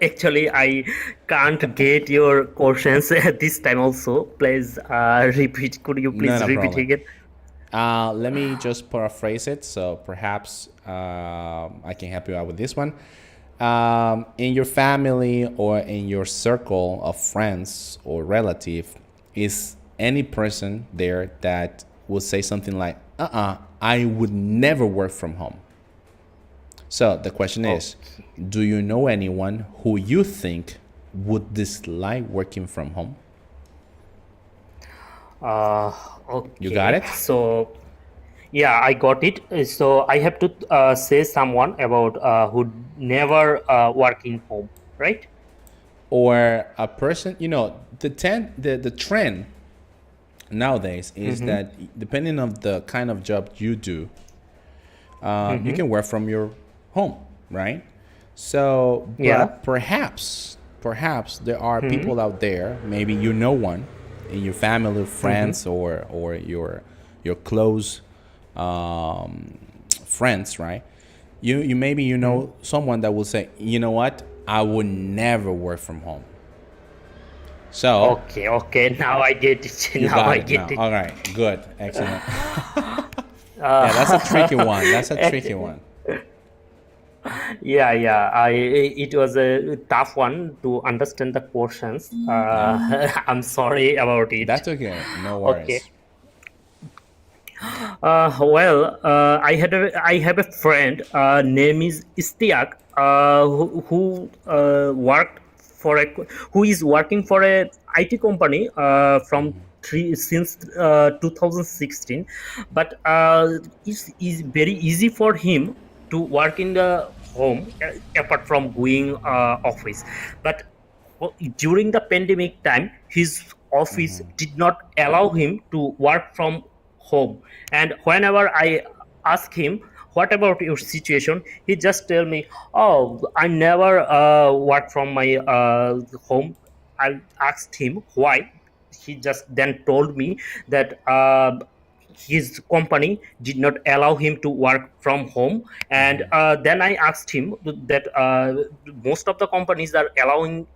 Actually, I can't get your questions this time also. Please repeat. Could you No, please no repeat problem. again? Let me just paraphrase it, so perhaps I can help you out with this one. in your family or in your circle of friends or relative, is any person there that will say something like, I would never work from home? So the question is, Okay. do you know anyone who you think would dislike working from home? Uh, You got okay. it? So yeah, I got it. So I have to say someone about who never work in home, right? Or a person, the trend nowadays is Mm-hmm. that depending on the kind of job you do, you Mm-hmm. can work from your home, right? So, Yeah. but perhaps there are Mm-hmm. people out there, maybe you know one in your family, Mm-hmm. friends, or your close um, friends, right? You maybe you Mm-hmm. know someone that will say, you know what, I would never work from home. So Okay. Okay. Now I get it. you Now got I it get now. it. All right, good, excellent. Yeah, that's a tricky Uh, one. That's a tricky act- one. yeah, yeah. It was a tough one to understand the questions. Yeah, I'm sorry about it. that's okay. No Okay. worries. I have a friend. Name is Istiak. Who worked for a who is working for a IT company from three since 2016, but it's very easy for him to work in the home apart from going office. But during the pandemic time, his office did not allow him to work from home. And whenever I ask him, what about your situation, he just tell me, oh, I never work from my home. I asked him why. He just then told me that his company did not allow him to work from home. And then I asked him that most of the companies are allowing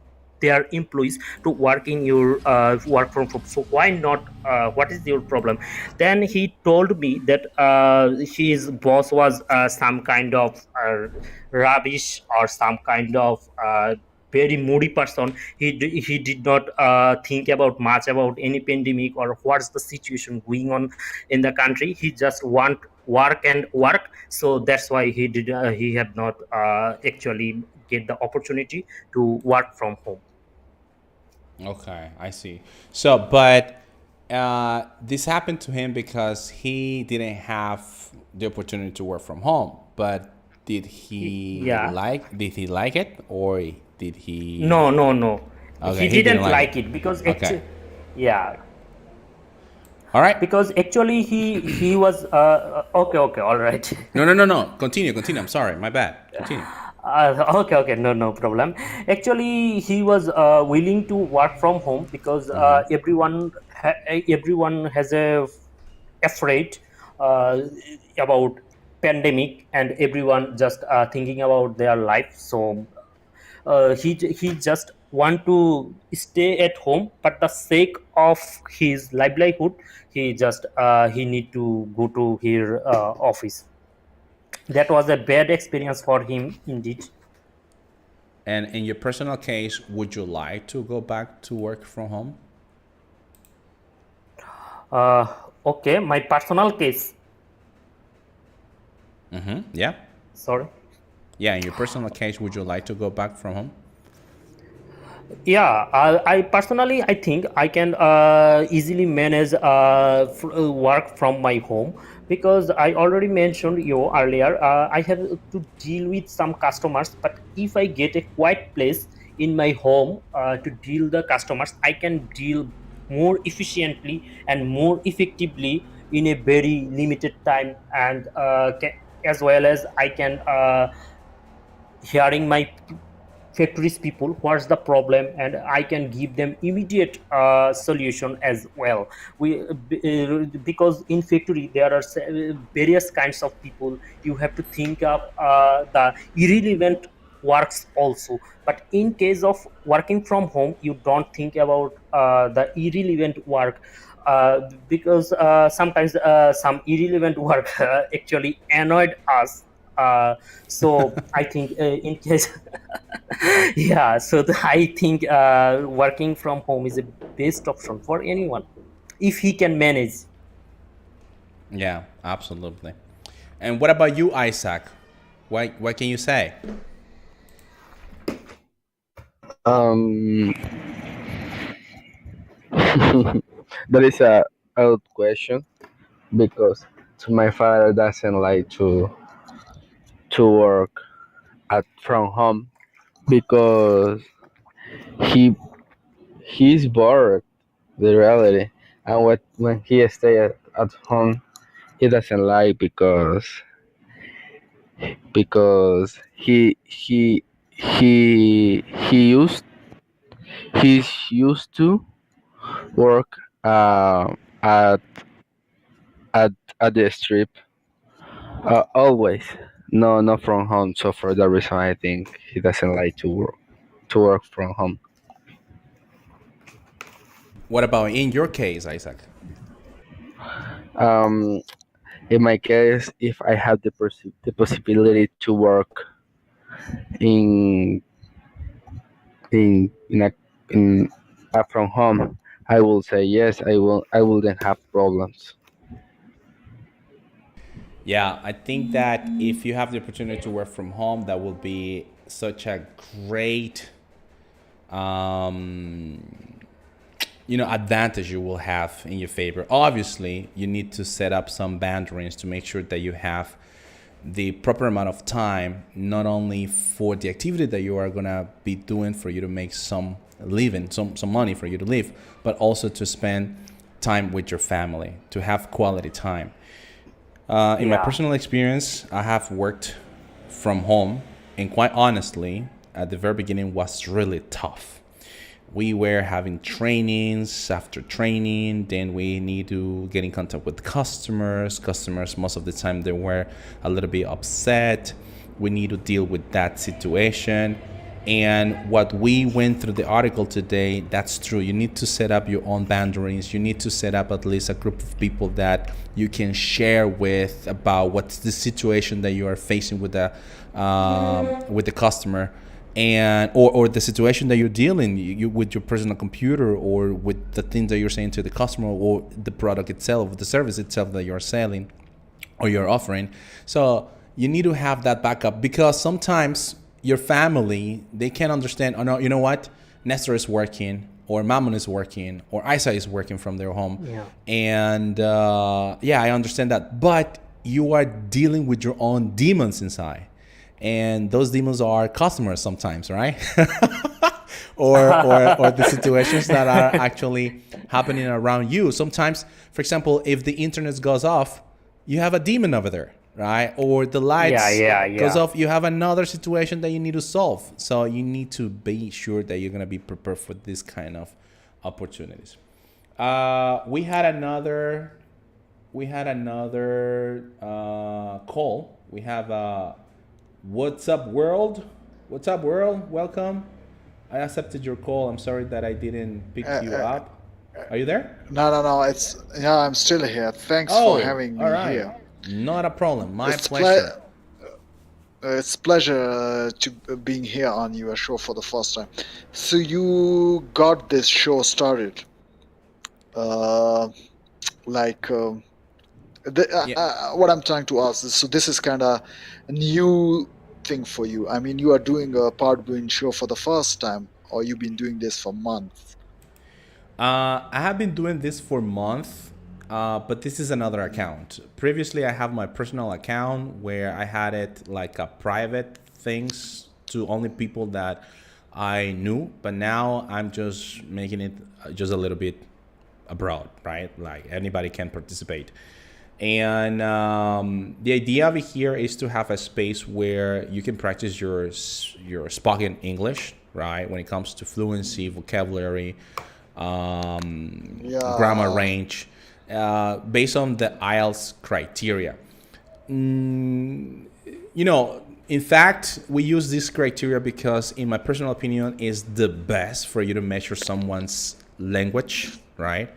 their employees to work in your work from home, so why not, what is your problem? Then he told me that his boss was some kind of rubbish or some kind of very moody person. He did not think about much about any pandemic or what's the situation going on in the country. He just want work and work, so that's why he had not actually get the opportunity to work from home. Okay, I see. So, but this happened to him because he didn't have the opportunity to work from home. But Yeah. did he like it, or did No, he? no, no. Okay, He he didn't didn't like it. like it because Okay. actually, yeah, All right. because actually he was okay, okay, all right. No, no, no, no. Continue, continue. I'm sorry. My bad. Continue. Okay, okay, no, no problem. Actually, he was willing to work from home because everyone has a afraid uh, about pandemic, and everyone just thinking about their life. So he just want to stay at home, but the sake of his livelihood, he need to go to his office. That was a bad experience for him indeed. And in your personal case, would you like to go back to work from home? uh, okay, my personal case. Yeah. Sorry. Yeah, in your personal case, would you like to go back from home? Yeah, I personally, I think I can easily manage work from my home, because I already mentioned you earlier. I have to deal with some customers, but if I get a quiet place in my home to deal the customers, I can deal more efficiently and more effectively in a very limited time. And as well as I can hearing my factories people what's the problem, and I can give them immediate solution as well. Because in factory there are various kinds of people. You have to think of the irrelevant works also, but in case of working from home you don't think about the irrelevant work, because sometimes some irrelevant work actually annoyed us So I think in case, yeah. So I think working from home is a best option for anyone if he can manage. Yeah, absolutely. And what about you, Isaac? What can you say? Um, that is a odd question because my father doesn't like to work at from home because he he's bored the reality, and what when he stay at home he doesn't like because he he's used to work uh, at at at the strip always. No, not from home. So for that reason, I think he doesn't like to work from home. What about in your case, Isaac? Um, in my case, if I have the possibility to work in in a in from home, I will say yes. I wouldn't have problems. Yeah, I think that if you have the opportunity to work from home, that will be such a great, um, advantage you will have in your favor. Obviously, you need to set up some boundaries to make sure that you have the proper amount of time, not only for the activity that you are gonna be doing for you to make some living, some money for you to live, but also to spend time with your family, to have quality time. In my Yeah. personal experience, I have worked from home, and quite honestly, at the very beginning was really tough. We were having trainings after training, then we need to get in contact with customers. Customers, most of the time, they were a little bit upset. We need to deal with that situation. And what we went through the article today, that's true. You need to set up your own boundaries. You need to set up at least a group of people that you can share with about what's the situation that you are facing with the customer, and or the situation that you're dealing you with your personal computer, or with the things that you're saying to the customer, or the product itself, the service itself that you're selling or you're offering. So you need to have that backup, because sometimes your family, they can't understand, oh no, you know what, Nestor is working, or Mammon is working, or Isa is working from their home. Yeah. And yeah, I understand that, but you are dealing with your own demons inside, and those demons are customers sometimes, right? or the situations that are actually happening around you. Sometimes, for example, if the internet goes off, you have a demon over there, right? Or the Yeah, lights yeah, goes yeah. off, you have another situation that you need to solve. So you need to be sure that you're gonna be prepared for this kind of opportunities. We had another call. We have what's up, world? What's up, world? Welcome. I accepted your call. I'm sorry that I didn't pick Uh, you uh, up. Are you there? no, no, no. Yeah, I'm still here. Thanks for Oh, having all me right. here. Not a problem. My It's ple- pleasure. it's pleasure to being here on your show for the first time. So you got this show started, uh, like Yeah. what I'm trying to ask is, so this is kind of a new thing for you. I mean, you are doing a Podbean show for the first time, or you've been doing this for months. I have been doing this for months, but this is another account. Previously, I have my personal account where I had it like a private things to only people that I knew, but now I'm just making it just a little bit abroad, right? Like anybody can participate. And the idea of it here is to have a space where you can practice your spoken English, right? When it comes to fluency, vocabulary, grammar Yeah. range, based on the IELTS criteria. In fact, we use this criteria because, in my personal opinion, is the best for you to measure someone's language, right?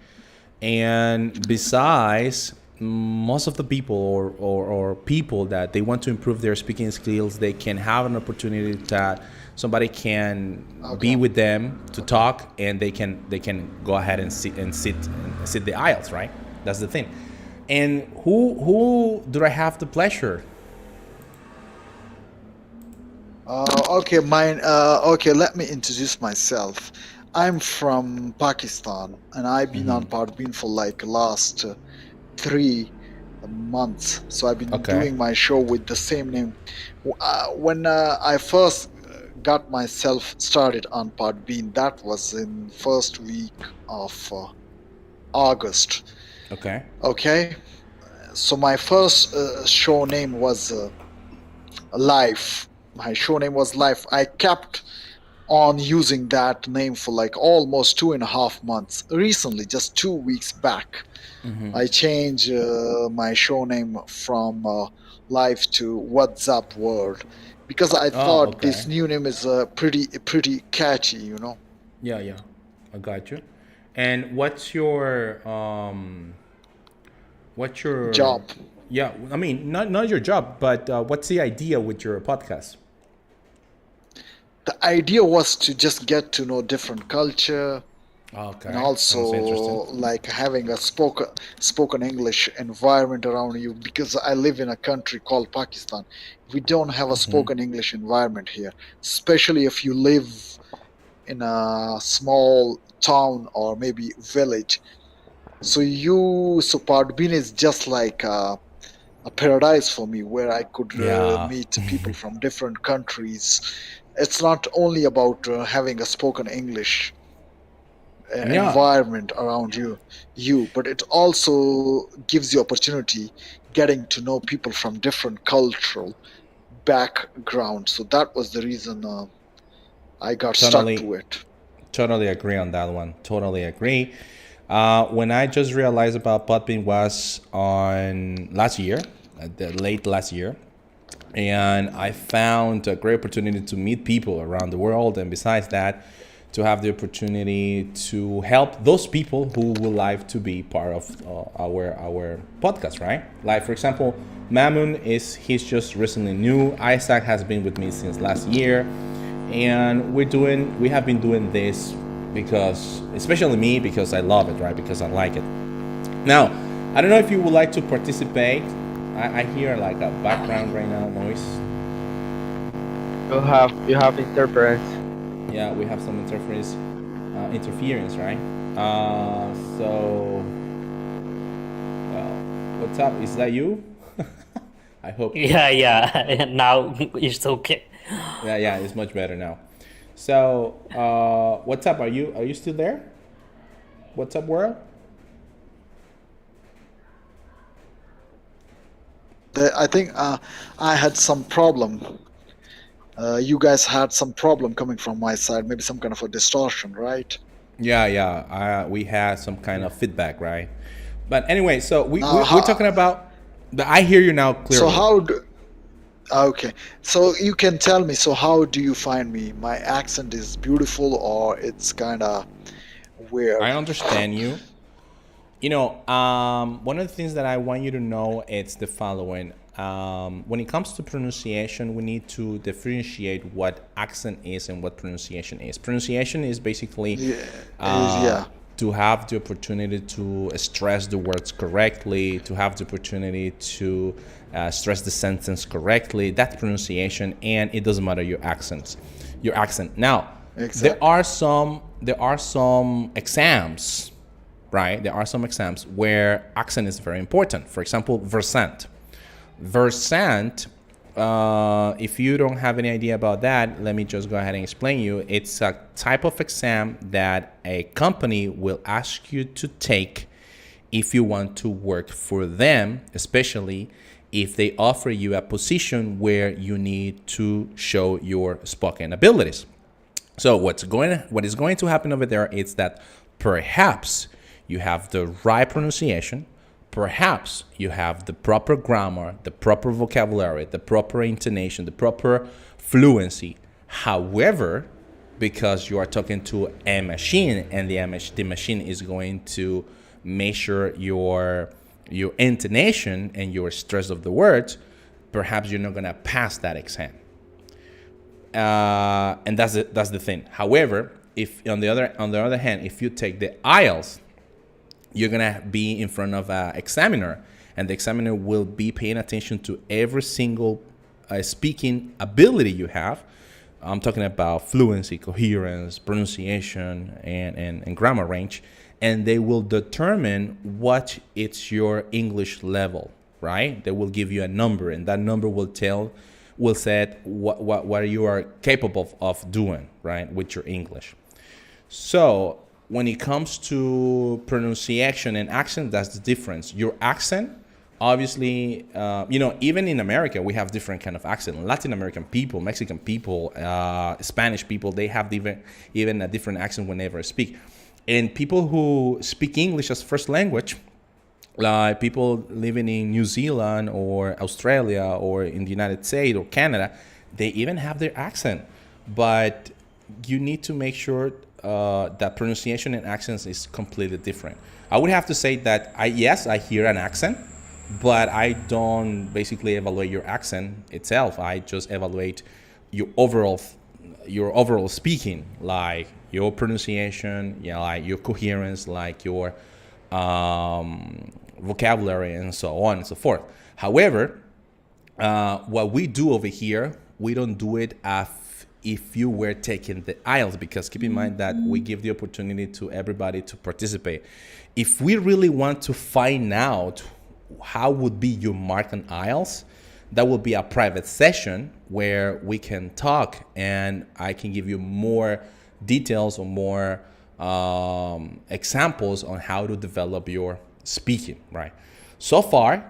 And besides, most of the people or people that they want to improve their speaking skills, they can have an opportunity that somebody can be with them to talk, and they can go ahead and sit the IELTS, right? That's the thing. And who do I have the pleasure? Okay, okay, let me introduce myself. I'm from Pakistan, and I've been on Podbean for like last 3 months. So I've been doing my show with the same name. When I first got myself started on Podbean, that was in first week of August. Okay. So my first show name was Life. My show name was Life. I kept on using that name for like almost 2.5 months. Recently, just 2 weeks back, I changed my show name from Life to What's Up World, because I thought this new name is pretty catchy, you know. Yeah, I got you. And what's your job? Yeah, I mean, not your job, but what's the idea with your podcast? The idea was to just get to know different culture, and also like having a spoken English environment around you, because I live in a country called Pakistan. We don't have a spoken English environment here, especially if you live in a small town or maybe village. So Podbean is just like a paradise for me, where I could meet people from different countries. It's not only about having a spoken English environment around you, but it also gives you opportunity getting to know people from different cultural backgrounds. So that was the reason I got stuck to it. Totally agree on that one. Totally agree. When I just realized about Podbean was on last year, late last year, and I found a great opportunity to meet people around the world, and besides that, to have the opportunity to help those people who would like to be part of our podcast, right? Like, for example, Mamun he's just recently new. Isaac has been with me since last year, and we have been doing this because, especially me, because I love it, right? Because I like it. Now, I don't know if you would like to participate. I hear like a background right now noise. You have interference. Yeah, we have some interference, right? So, what's up? Is that you? I hope. Yeah. Now it's okay. Yeah, it's much better now. So, what's up? Are you still there? What's up, world? I think I had some problem. You guys had some problem coming from my side, maybe some kind of a distortion, right? Yeah. We had some kind of feedback, right? But anyway, so we're talking about I hear you now clearly. So okay, so you can tell me, so how do you find me? My accent is beautiful, or it's kind of weird? I understand you. You know, one of the things that I want you to know is the following. When it comes to pronunciation, we need to differentiate what accent is and what pronunciation is. Pronunciation is basically to have the opportunity to stress the words correctly, to have the opportunity to stress the sentence correctly. That's pronunciation, and it doesn't matter your accent. Now, there are some exams. Right, there are some exams where accent is very important. For example, versant. If you don't have any idea about that, let me just go ahead and explain you. It's a type of exam that a company will ask you to take if you want to work for them, especially if they offer you a position where you need to show your spoken abilities. So what is going to happen over there is that perhaps you have the right pronunciation, perhaps you have the proper grammar, the proper vocabulary, the proper intonation, the proper fluency. However, because you are talking to a machine, and the machine is going to measure your your intonation and your stress of the words, perhaps you're not gonna pass that exam. And that's the thing. However, if on the other hand, if you take the IELTS, you're gonna be in front of an examiner, and the examiner will be paying attention to every single speaking ability you have. I'm talking about fluency, coherence, pronunciation, and grammar range, and they will determine what it's your English level, right? They will give you a number, and that number will say what you are capable of doing, right, with your English. So when it comes to pronunciation and accent, that's the difference. Your accent, obviously, even in America, we have different kind of accent. Latin American people, Mexican people, Spanish people, they have even a different accent whenever they speak. And people who speak English as first language, like people living in New Zealand or Australia or in the United States or Canada, they even have their accent. But you need to make sure that pronunciation and accents is completely different. I would have to say that I hear an accent, but I don't basically evaluate your accent itself. I just evaluate your overall speaking, like your pronunciation, like your coherence, like your vocabulary, and so on and so forth. However, what we do over here, we don't do it if you were taking the IELTS, because keep in mind that we give the opportunity to everybody to participate. If we really want to find out how would be your mark on IELTS, that will be a private session where we can talk, and I can give you more details or more examples on how to develop your speaking, right? So far,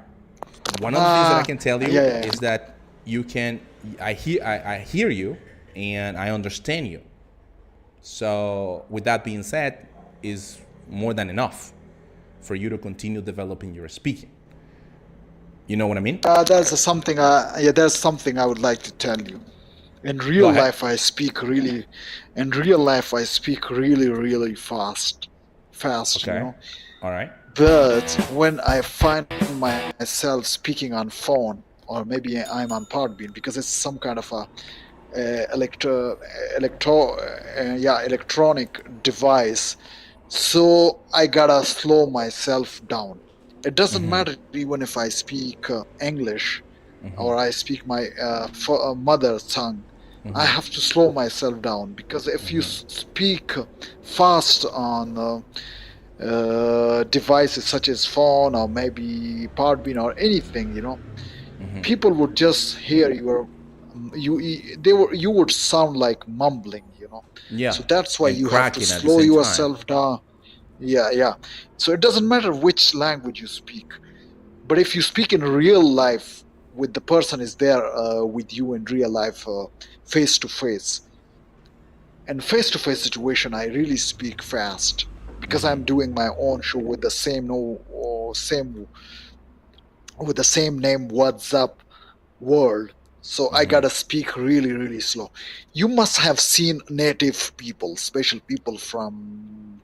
one of the things that I can tell you is that I hear you and I understand you. So with that being said, is more than enough for you to continue developing your speaking. You know what I mean? There's something I would like to tell you. In real life, I speak really really fast. Okay. All right. But when I find myself speaking on phone, or maybe I'm on Podbean, because it's some kind of a electronic device, so I gotta slow myself down. It doesn't matter even if I speak English or I speak my mother tongue. I have to slow myself down, because if you speak fast on devices such as phone or maybe Podbean or anything, people would just hear you would sound like mumbling, Yeah. So that's why And you have to cracking at the slow same yourself down. Yeah. So it doesn't matter which language you speak, but if you speak in real life with the person is there with you in real life, face to face. And face to face situation, I really speak fast, because I'm doing my own show with the same name, WhatsApp World. So I gotta speak really, really slow. You must have seen native people, special people from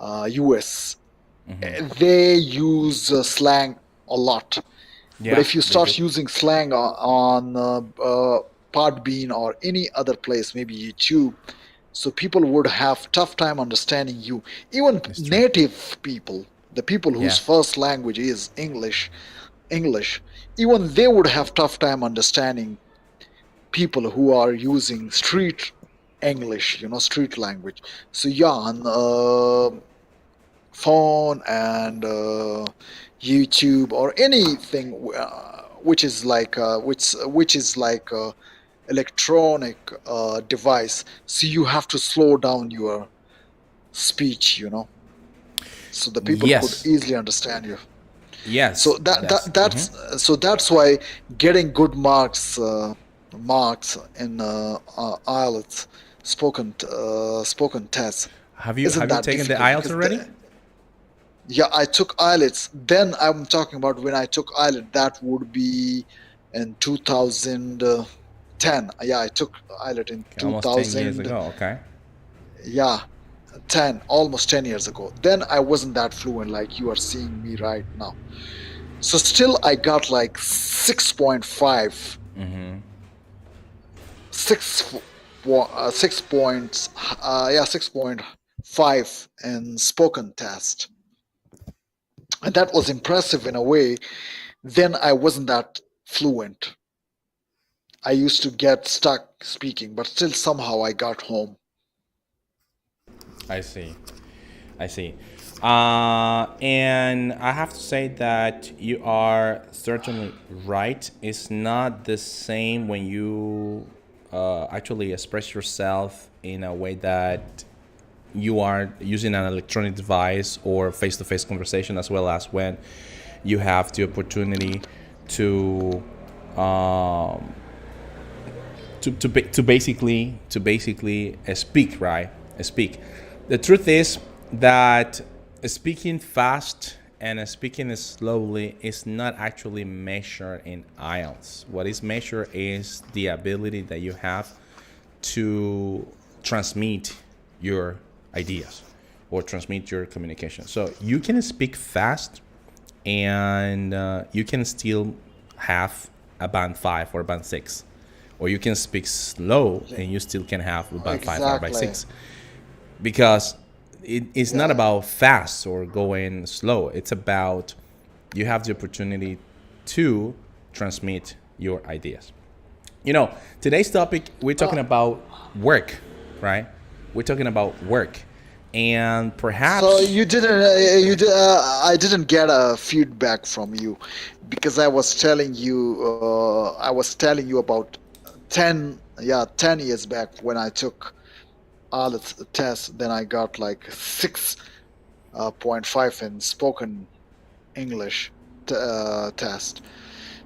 US. They use slang a lot. Yeah, but if you they start do. using slang on Podbean or any other place, maybe YouTube, so people would have tough time understanding you. Even It's true. native people, the people whose Yeah. first language is English, even they would have tough time understanding people who are using street English, street language. So yeah, on phone and YouTube or anything which is like electronic device, so you have to slow down your speech, so the people Yes. could easily understand you. Yes. So that's why getting good marks in IELTS spoken test. Have you isn't that taken the difficult? IELTS Because already? Yeah, I took IELTS. Then I'm talking about when I took IELTS. That would be in 2010. Yeah, I took IELTS in Okay, almost 10 years 2000. ago. Okay. Yeah, almost 10 years ago. Then I wasn't that fluent like you are seeing me right now. So still I got like 6.5, 6, 6 points, yeah, 6.5 in spoken test. And that was impressive in a way. Then I wasn't that fluent. I used to get stuck speaking, but still somehow I got home. I see. I see. And I have to say that you are certainly right. It's not the same when you actually express yourself in a way that you are using an electronic device or face-to-face conversation, as well as when you have the opportunity to um, to basically speak, right? Speak. The truth is that speaking fast and speaking slowly is not actually measured in IELTS. What is measured is the ability that you have to transmit your ideas or transmit your communication. So you can speak fast and you can still have a band 5 or a band 6, or you can speak slow and you still can have a band 5 or a band Exactly. 6, because it's not Yeah. about fast or going slow. It's about you have the opportunity to transmit your ideas. Today's topic, we're talking about work, right? We're talking about work. And So perhaps, you didn't, I didn't get a feedback from you because I was telling you about 10 years back when I took IELTS test. Then I got like 6.5 in spoken English test.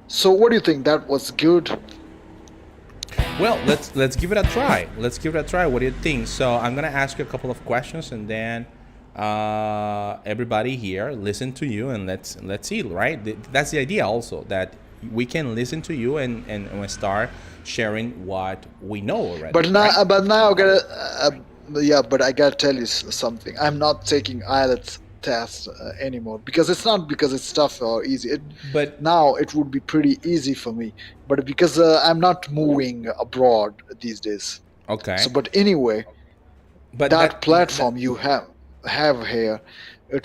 So what do you think? That was good? well, let's give it a try. Let's give it a try. What do you think? So I'm gonna ask you a couple of questions, and then everybody here listen to you, and let's see, right? That's the idea, also, that we can listen to you and we start sharing what we know already, But right? now, I gotta, yeah. But I gotta tell you something. I'm not taking IELTS test anymore because it's not because it's tough or easy. But Now it would be pretty easy for me, but because I'm not moving abroad these days. So, okay, but anyway, but that platform you have here, it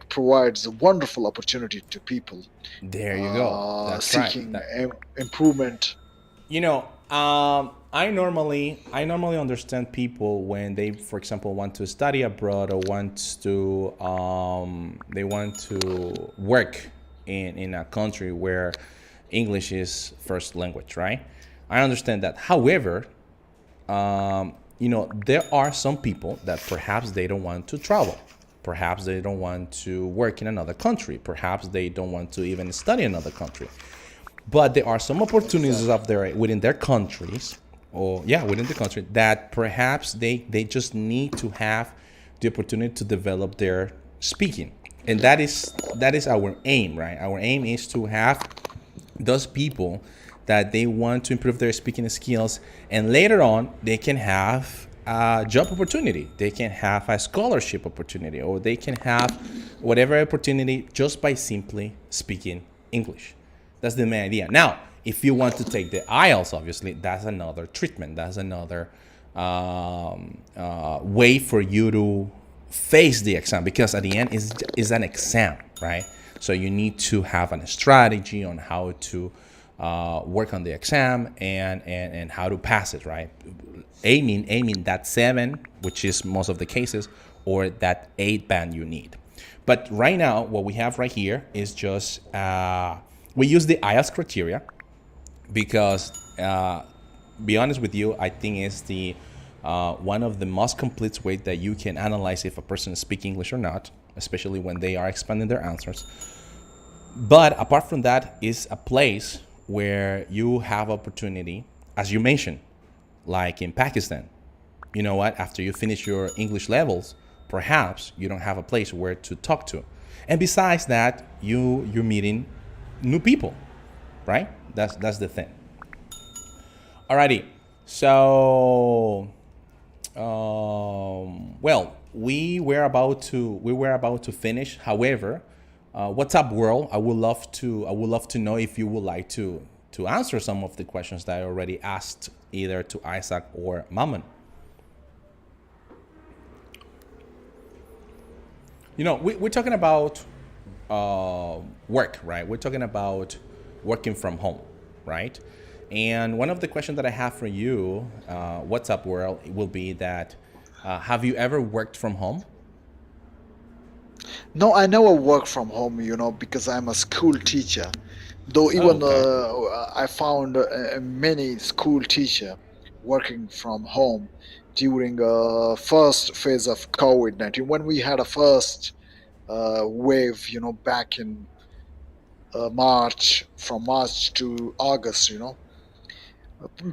provides a wonderful opportunity to people there you go. That's right. seeking improvement. You know, I normally understand people when they, for example, want to study abroad or they want to work in a country where English is first language, right? I understand that. However, there are some people that perhaps they don't want to travel. Perhaps they don't want to work in another country. Perhaps they don't want to even study in another country. But there are some opportunities Exactly. up there within their countries, or yeah, within the country, that perhaps they just need to have the opportunity to develop their speaking. And that is our aim, right? Our aim is to have those people that they want to improve their speaking skills, and later on they can have a job opportunity, they can have a scholarship opportunity, or they can have whatever opportunity just by simply speaking English. That's the main idea. Now, if you want to take the IELTS, obviously that's another treatment, that's another way for you to face the exam, because at the end is an exam, right? So you need to have a strategy on how to work on the exam and how to pass it, right? Aiming that 7, which is most of the cases, or that 8 band you need. But right now, what we have right here is just we use the IELTS criteria because, be honest with you, I think it's the one of the most complete ways that you can analyze if a person speaks English or not, especially when they are expanding their answers. But apart from that, is a place where you have opportunity, as you mentioned, like in Pakistan. You know what? After you finish your English levels, perhaps you don't have a place where to talk to, and besides that, you're meeting new people, right? That's the thing. Alrighty, so Well, we were about to finish. However, what's up, world? I would love to know if you would like to answer some of the questions that I already asked either to Isaac or Mammon. We're talking about work, right? We're talking about working from home, right? And one of the questions that I have for you, what's up, world, will be that have you ever worked from home? No, I never work from home, because I'm a school teacher. Though Oh, even okay. I found many school teacher working from home during first phase of COVID-19 when we had a first wave, back in March, from March to August.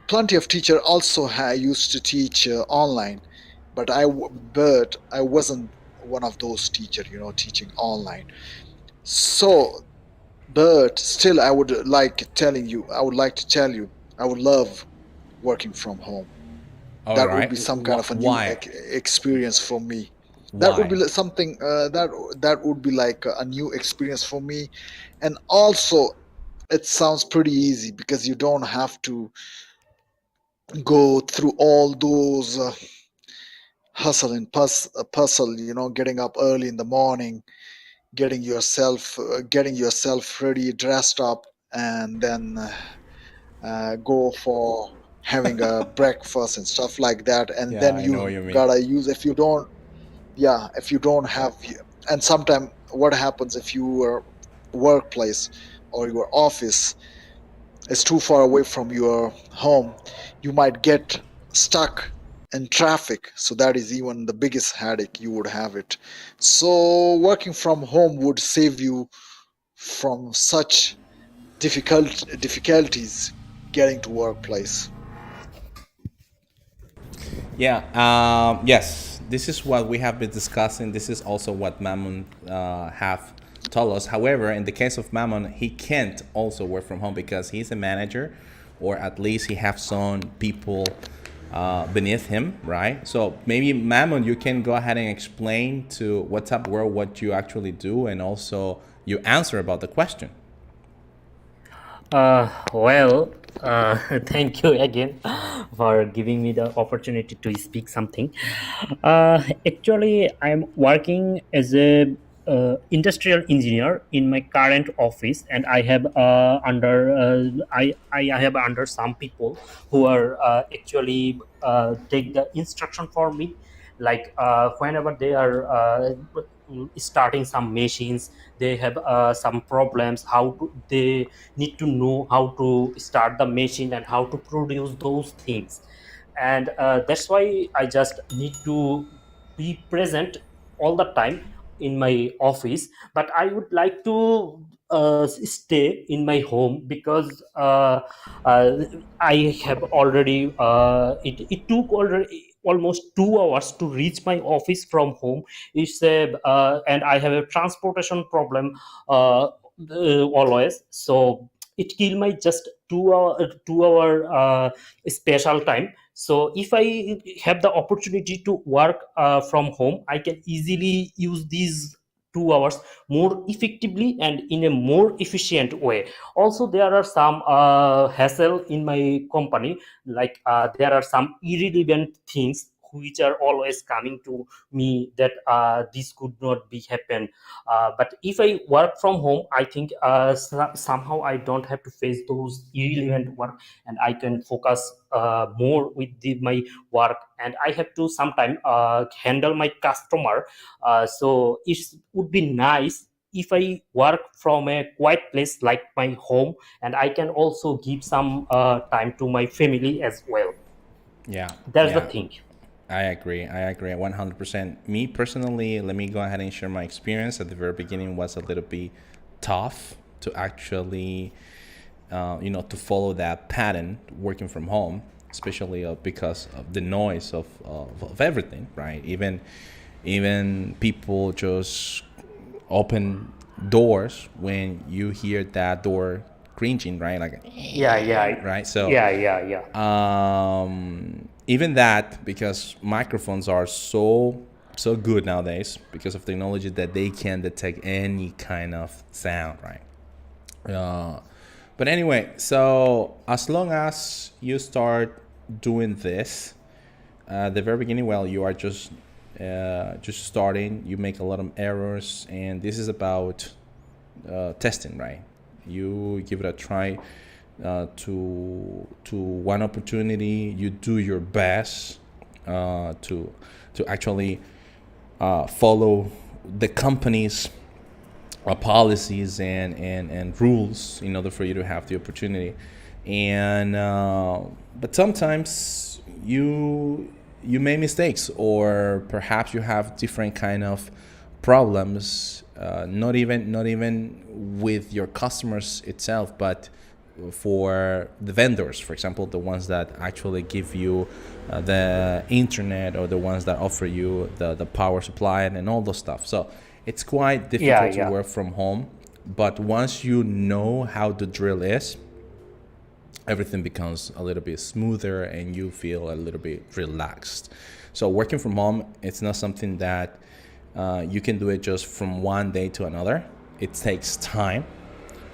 Plenty of teacher also used to teach online, but I wasn't one of those teacher, teaching online. So, but still, I would like to tell you, I would love working from home. All That would right. be some kind of a new Why? experience for me. That would be Why? something that would be like a new experience for me, and also it sounds pretty easy because you don't have to go through all those hustle and puzzle, getting up early in the morning, getting yourself ready, dressed up, and then go for having a breakfast and stuff like that, and Yeah, then I know what you you mean. gotta use, if you don't, yeah, if you don't have, and sometime what happens if your workplace or your office is too far away from your home, you might get stuck in traffic. So that is even the biggest headache you would have it. So working from home would save you from such difficulties getting to workplace. Yeah. Yes. This is what we have been discussing. This is also what Mammon have told us. However, in the case of Mammon, he can't also work from home because he's a manager, or at least he have some people beneath him, right? So maybe Mammon, you can go ahead and explain to What's Up World what you actually do, and also you answer about the question. Well, thank you again for giving me the opportunity to speak something. Actually, I'm working as a industrial engineer in my current office, and I have I have under some people who are actually take the instruction for me, like whenever they are starting some machines, they have some problems, how to they need to know how to start the machine and how to produce those things. And that's why I just need to be present all the time in my office, but I would like to stay in my home because uh, I have already it took already almost 2 hours to reach my office from home. It's a and I have a transportation problem always, so it kill my just 2 hour special time. So if I have the opportunity to work from home, I can easily use these 2 hours more effectively and in a more efficient way. Also, there are some hassle in my company, like there are some irrelevant things which are always coming to me that this could not be happen. But if I work from home, I think somehow I don't have to face those irrelevant work, and I can focus more with my work. And I have to sometimes handle my customer. So it would be nice if I work from a quiet place like my home, and I can also give some time to my family as well. Yeah, That's the yeah. thing. I agree. I agree 100%. Me personally, let me go ahead and share my experience. At the very beginning was a little bit tough to actually, to follow that pattern working from home, especially because of the noise of everything, right? Even people just open doors when you hear that door cringing, right? Like, Yeah, yeah, right? So yeah, yeah, yeah. even that, because microphones are so good nowadays because of technology that they can detect any kind of sound, right? But anyway, so as long as you start doing this at the very beginning, well, you are just starting. You make a lot of errors, and this is about testing, right? You give it a try to one opportunity. You do your best to actually follow the company's policies and rules in order for you to have the opportunity. And but sometimes you make mistakes, or perhaps you have different kind of problems, not even with your customers itself, but for the vendors, for example, the ones that actually give you the internet, or the ones that offer you the power supply and all those stuff. So it's quite difficult to work from home, but once you know how the drill is, everything becomes a little bit smoother and you feel a little bit relaxed. So working from home, it's not something that you can do it just from one day to another. It takes time.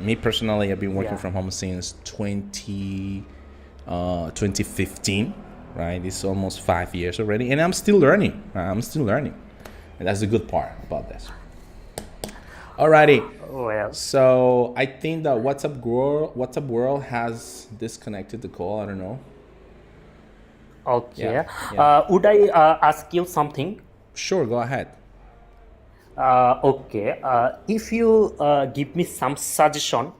Me personally, I've been working from home since 2015, right? It's almost 5 years already, and I'm still learning. And that's the good part about this. Alrighty. Well, So I think that WhatsApp World has disconnected the call. I don't know. okay. Yeah. Would I ask you something? Sure, go ahead. Okay. If you give me some suggestion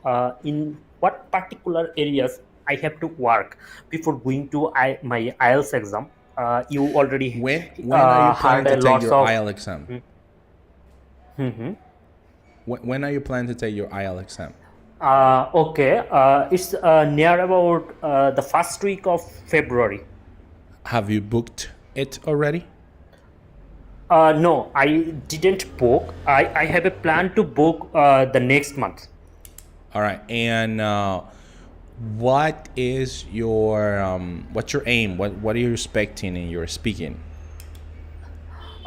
in what particular areas I have to work before going to my IELTS exam, you already When are you planning heard to take lots your of. IELTS exam? When are you planning to take your IELTS exam? Okay. It's near about the first week of February. Have you booked it already? No, I didn't book. I have a plan to book the next month. All right. And what is your what's your aim? What are you expecting in your speaking?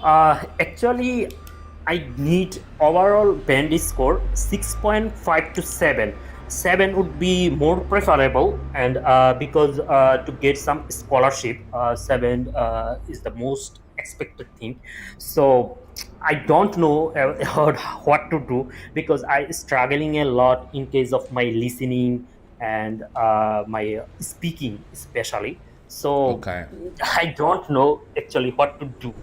Actually, I need overall band score 6.5 to 7. 7 would be more preferable, and because to get some scholarship, 7 is the most expected thing. So I don't know what to do, because I struggling a lot in case of my listening and my speaking especially. So Okay. I don't know actually what to do.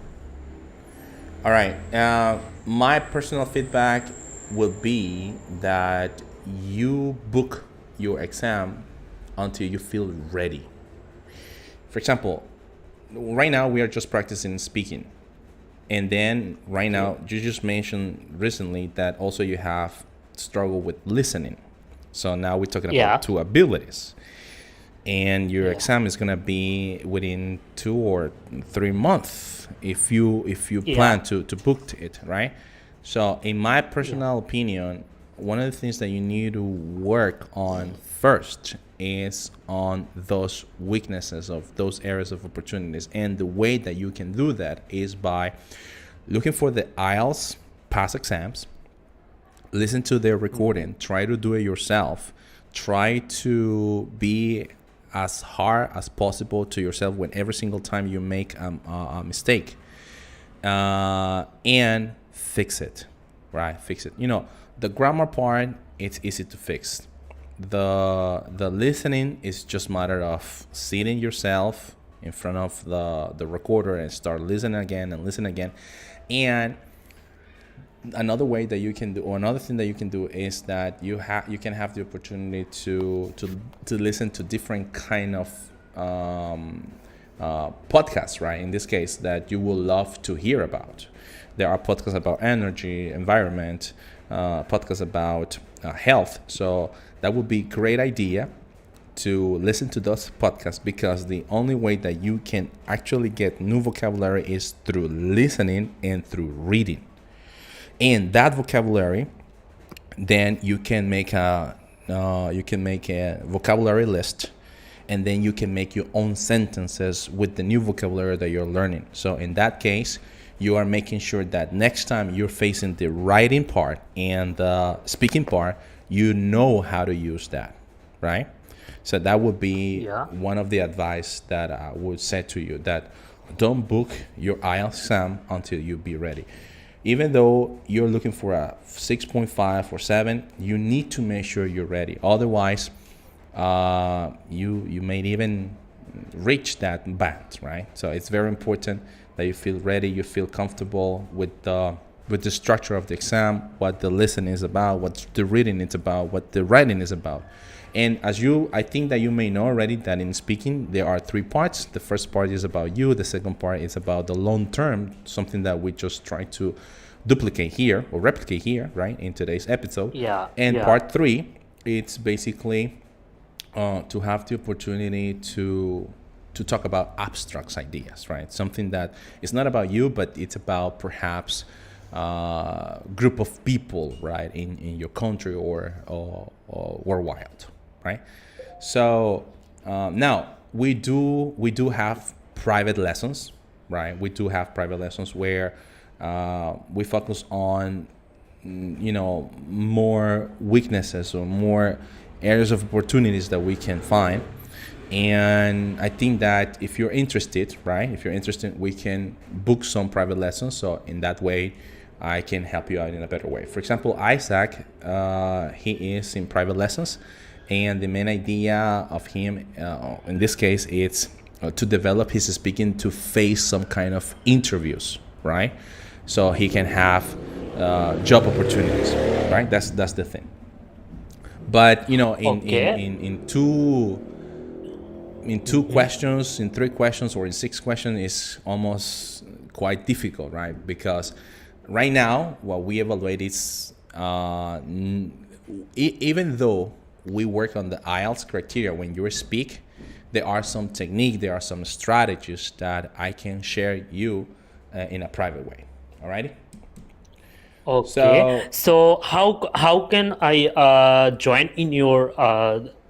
All right. My personal feedback will be that you book your exam until you feel ready. For example, right now we are just practicing speaking. And then right now, you just mentioned recently that also you have struggle with listening. So now we're talking Yeah. about two abilities. And your exam is gonna be within 2 or 3 months if you plan to book it, right? So in my personal opinion, one of the things that you need to work on first is on those weaknesses of those areas of opportunities. And the way that you can do that is by looking for the IELTS past exams, listen to their recording, try to do it yourself, try to be as hard as possible to yourself when every single time you make a mistake, and fix it, right? Fix it. You know, the grammar part, it's easy to fix. The listening is just matter of sitting yourself in front of the recorder and start listening again and listen again. And another way that you can do, or another thing that you can do, is that you can have the opportunity to listen to different kind of podcasts, right? In this case, that you will love to hear about. There are podcasts about energy, environment, podcasts about health. So that would be a great idea to listen to those podcasts, because the only way that you can actually get new vocabulary is through listening and through reading. And that vocabulary, then you can make a vocabulary list, and then you can make your own sentences with the new vocabulary that you're learning. So in that case, you are making sure that next time you're facing the writing part and the speaking part, you know how to use that, right? So that would be one of the advice that I would say to you, that don't book your IELTS exam until you be ready. Even though you're looking for a 6.5 or 7, you need to make sure you're ready. Otherwise, you may even reach that band, right? So it's very important that you feel ready, you feel comfortable with the structure of the exam, what the listening is about, what the reading is about, what the writing is about. And I think that you may know already that in speaking, there are 3 parts. The first part is about you. The second part is about the long term, something that we just try to duplicate here or replicate here, right, in today's episode. And part 3, it's basically to have the opportunity to talk about abstract ideas, right? Something that is not about you, but it's about perhaps group of people, right, in your country or worldwide, right? So now we do have private lessons, right? We do have private lessons where we focus on more weaknesses or more areas of opportunities that we can find. And I think that if you're interested, right, we can book some private lessons. So in that way, I can help you out in a better way. For example, Isaac, he is in private lessons, and the main idea of him, in this case, it's to develop his speaking to face some kind of interviews, right? So he can have job opportunities, right? That's the thing. But in two questions, in 3 questions, or in 6 questions is almost quite difficult, right? Because right now, what we evaluate is, even though we work on the IELTS criteria when you speak, there are some technique, there are some strategies that I can share you in a private way. Alrighty? Okay. So how can I join in your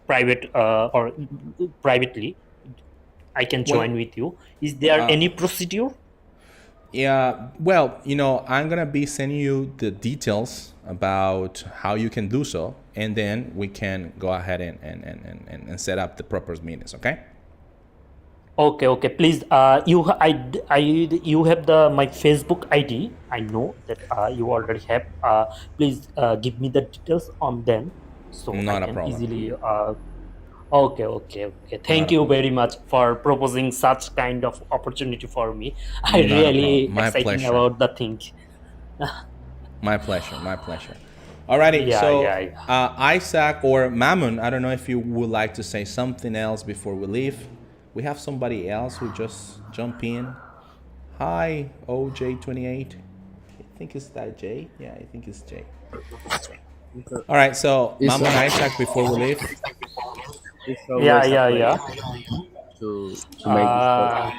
private or privately? I can join with you. Is there any procedure? Yeah, well, I'm going to be sending you the details about how you can do so, and then we can go ahead and set up the proper meetings, okay? Okay. Please, you have my Facebook ID. I know that you already have. Please give me the details on them, so Not I a can problem. easily. Okay. Thank you very much for proposing such kind of opportunity for me. I Not a really problem. My exciting pleasure. about the thing. My pleasure. Alrighty, so Yeah. Isaac or Mammon, I don't know if you would like to say something else before we leave. We have somebody else who just jumped in. Hi, OJ28. I think it's that J. Yeah, I think it's J. All right, so It's Mammon, Isaac, before we leave. it's always a pleasure Yeah. to make this Uh, podcast.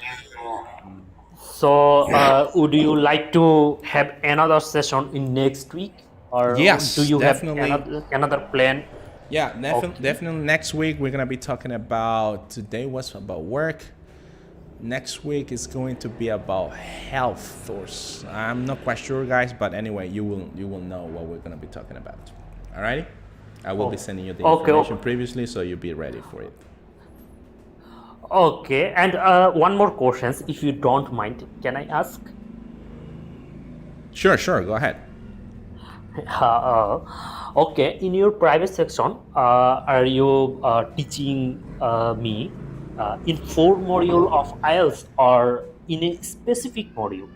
so, would you like to have another session in next week, or do Yes, you have definitely. another plan? Yeah, Okay. definitely. Next week we're gonna be talking about. Today was about work. Next week is going to be about health, or I'm not quite sure, guys. But anyway, you will know what we're gonna be talking about. Alrighty, I will be sending you the information previously, so you'll be ready for it. Okay, and one more question, if you don't mind, can I ask? Sure. Go ahead. Okay, in your private section, are you teaching me in 4 module of IELTS or in a specific module?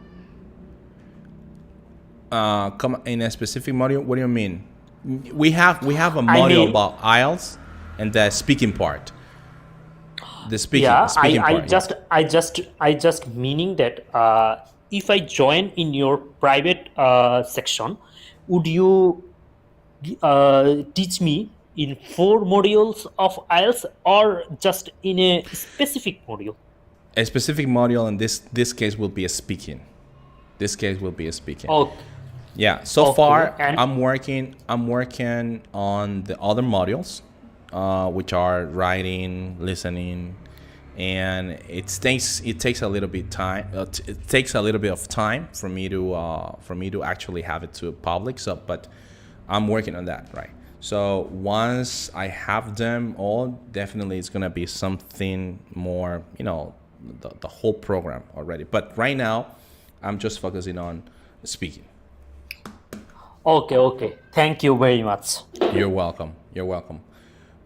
Come in a specific module. What do you mean? We have a module about IELTS and the speaking part. The speaking part. I just meaning that if I join in your private section, would you teach me in 4 modules of IELTS or just in a specific module? A specific module, in this case will be a speaking. Okay. Yeah. So far, I'm working on the other modules, which are writing, listening, and it takes a little bit time. It takes a little bit of time for me to actually have it to public. So, but I'm working on that, right? So once I have them all, definitely it's gonna be something more, the whole program already. But right now, I'm just focusing on speaking. Okay. Thank you very much. You're welcome.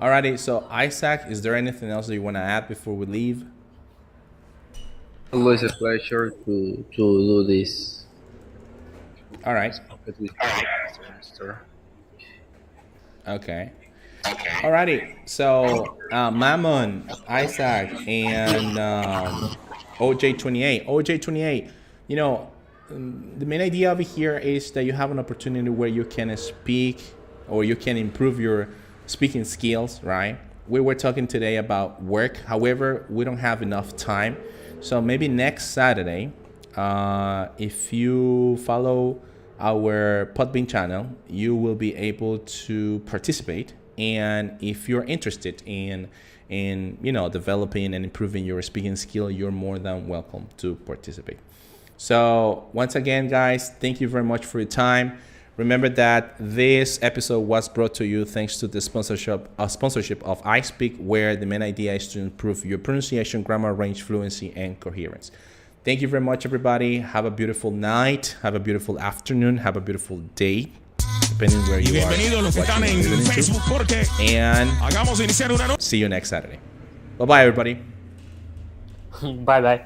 Alrighty, so Isaac, is there anything else that you want to add before we leave? Always a pleasure to do this. All right. With you, Mr. Okay. Alrighty. So Mammon, Isaac, and OJ28. The main idea over here is that you have an opportunity where you can speak or you can improve your speaking skills, right? We were talking today about work. However, we don't have enough time. So maybe next Saturday, if you follow our Podbean channel, you will be able to participate. And if you're interested in developing and improving your speaking skill, you're more than welcome to participate. So once again, guys, thank you very much for your time. Remember that this episode was brought to you thanks to the sponsorship of iSpeak, where the main idea is to improve your pronunciation, grammar, range, fluency, and coherence. Thank you very much, everybody. Have a beautiful night. Have a beautiful afternoon. Have a beautiful day, depending where you are. And see you next Saturday. Bye-bye, everybody. Bye.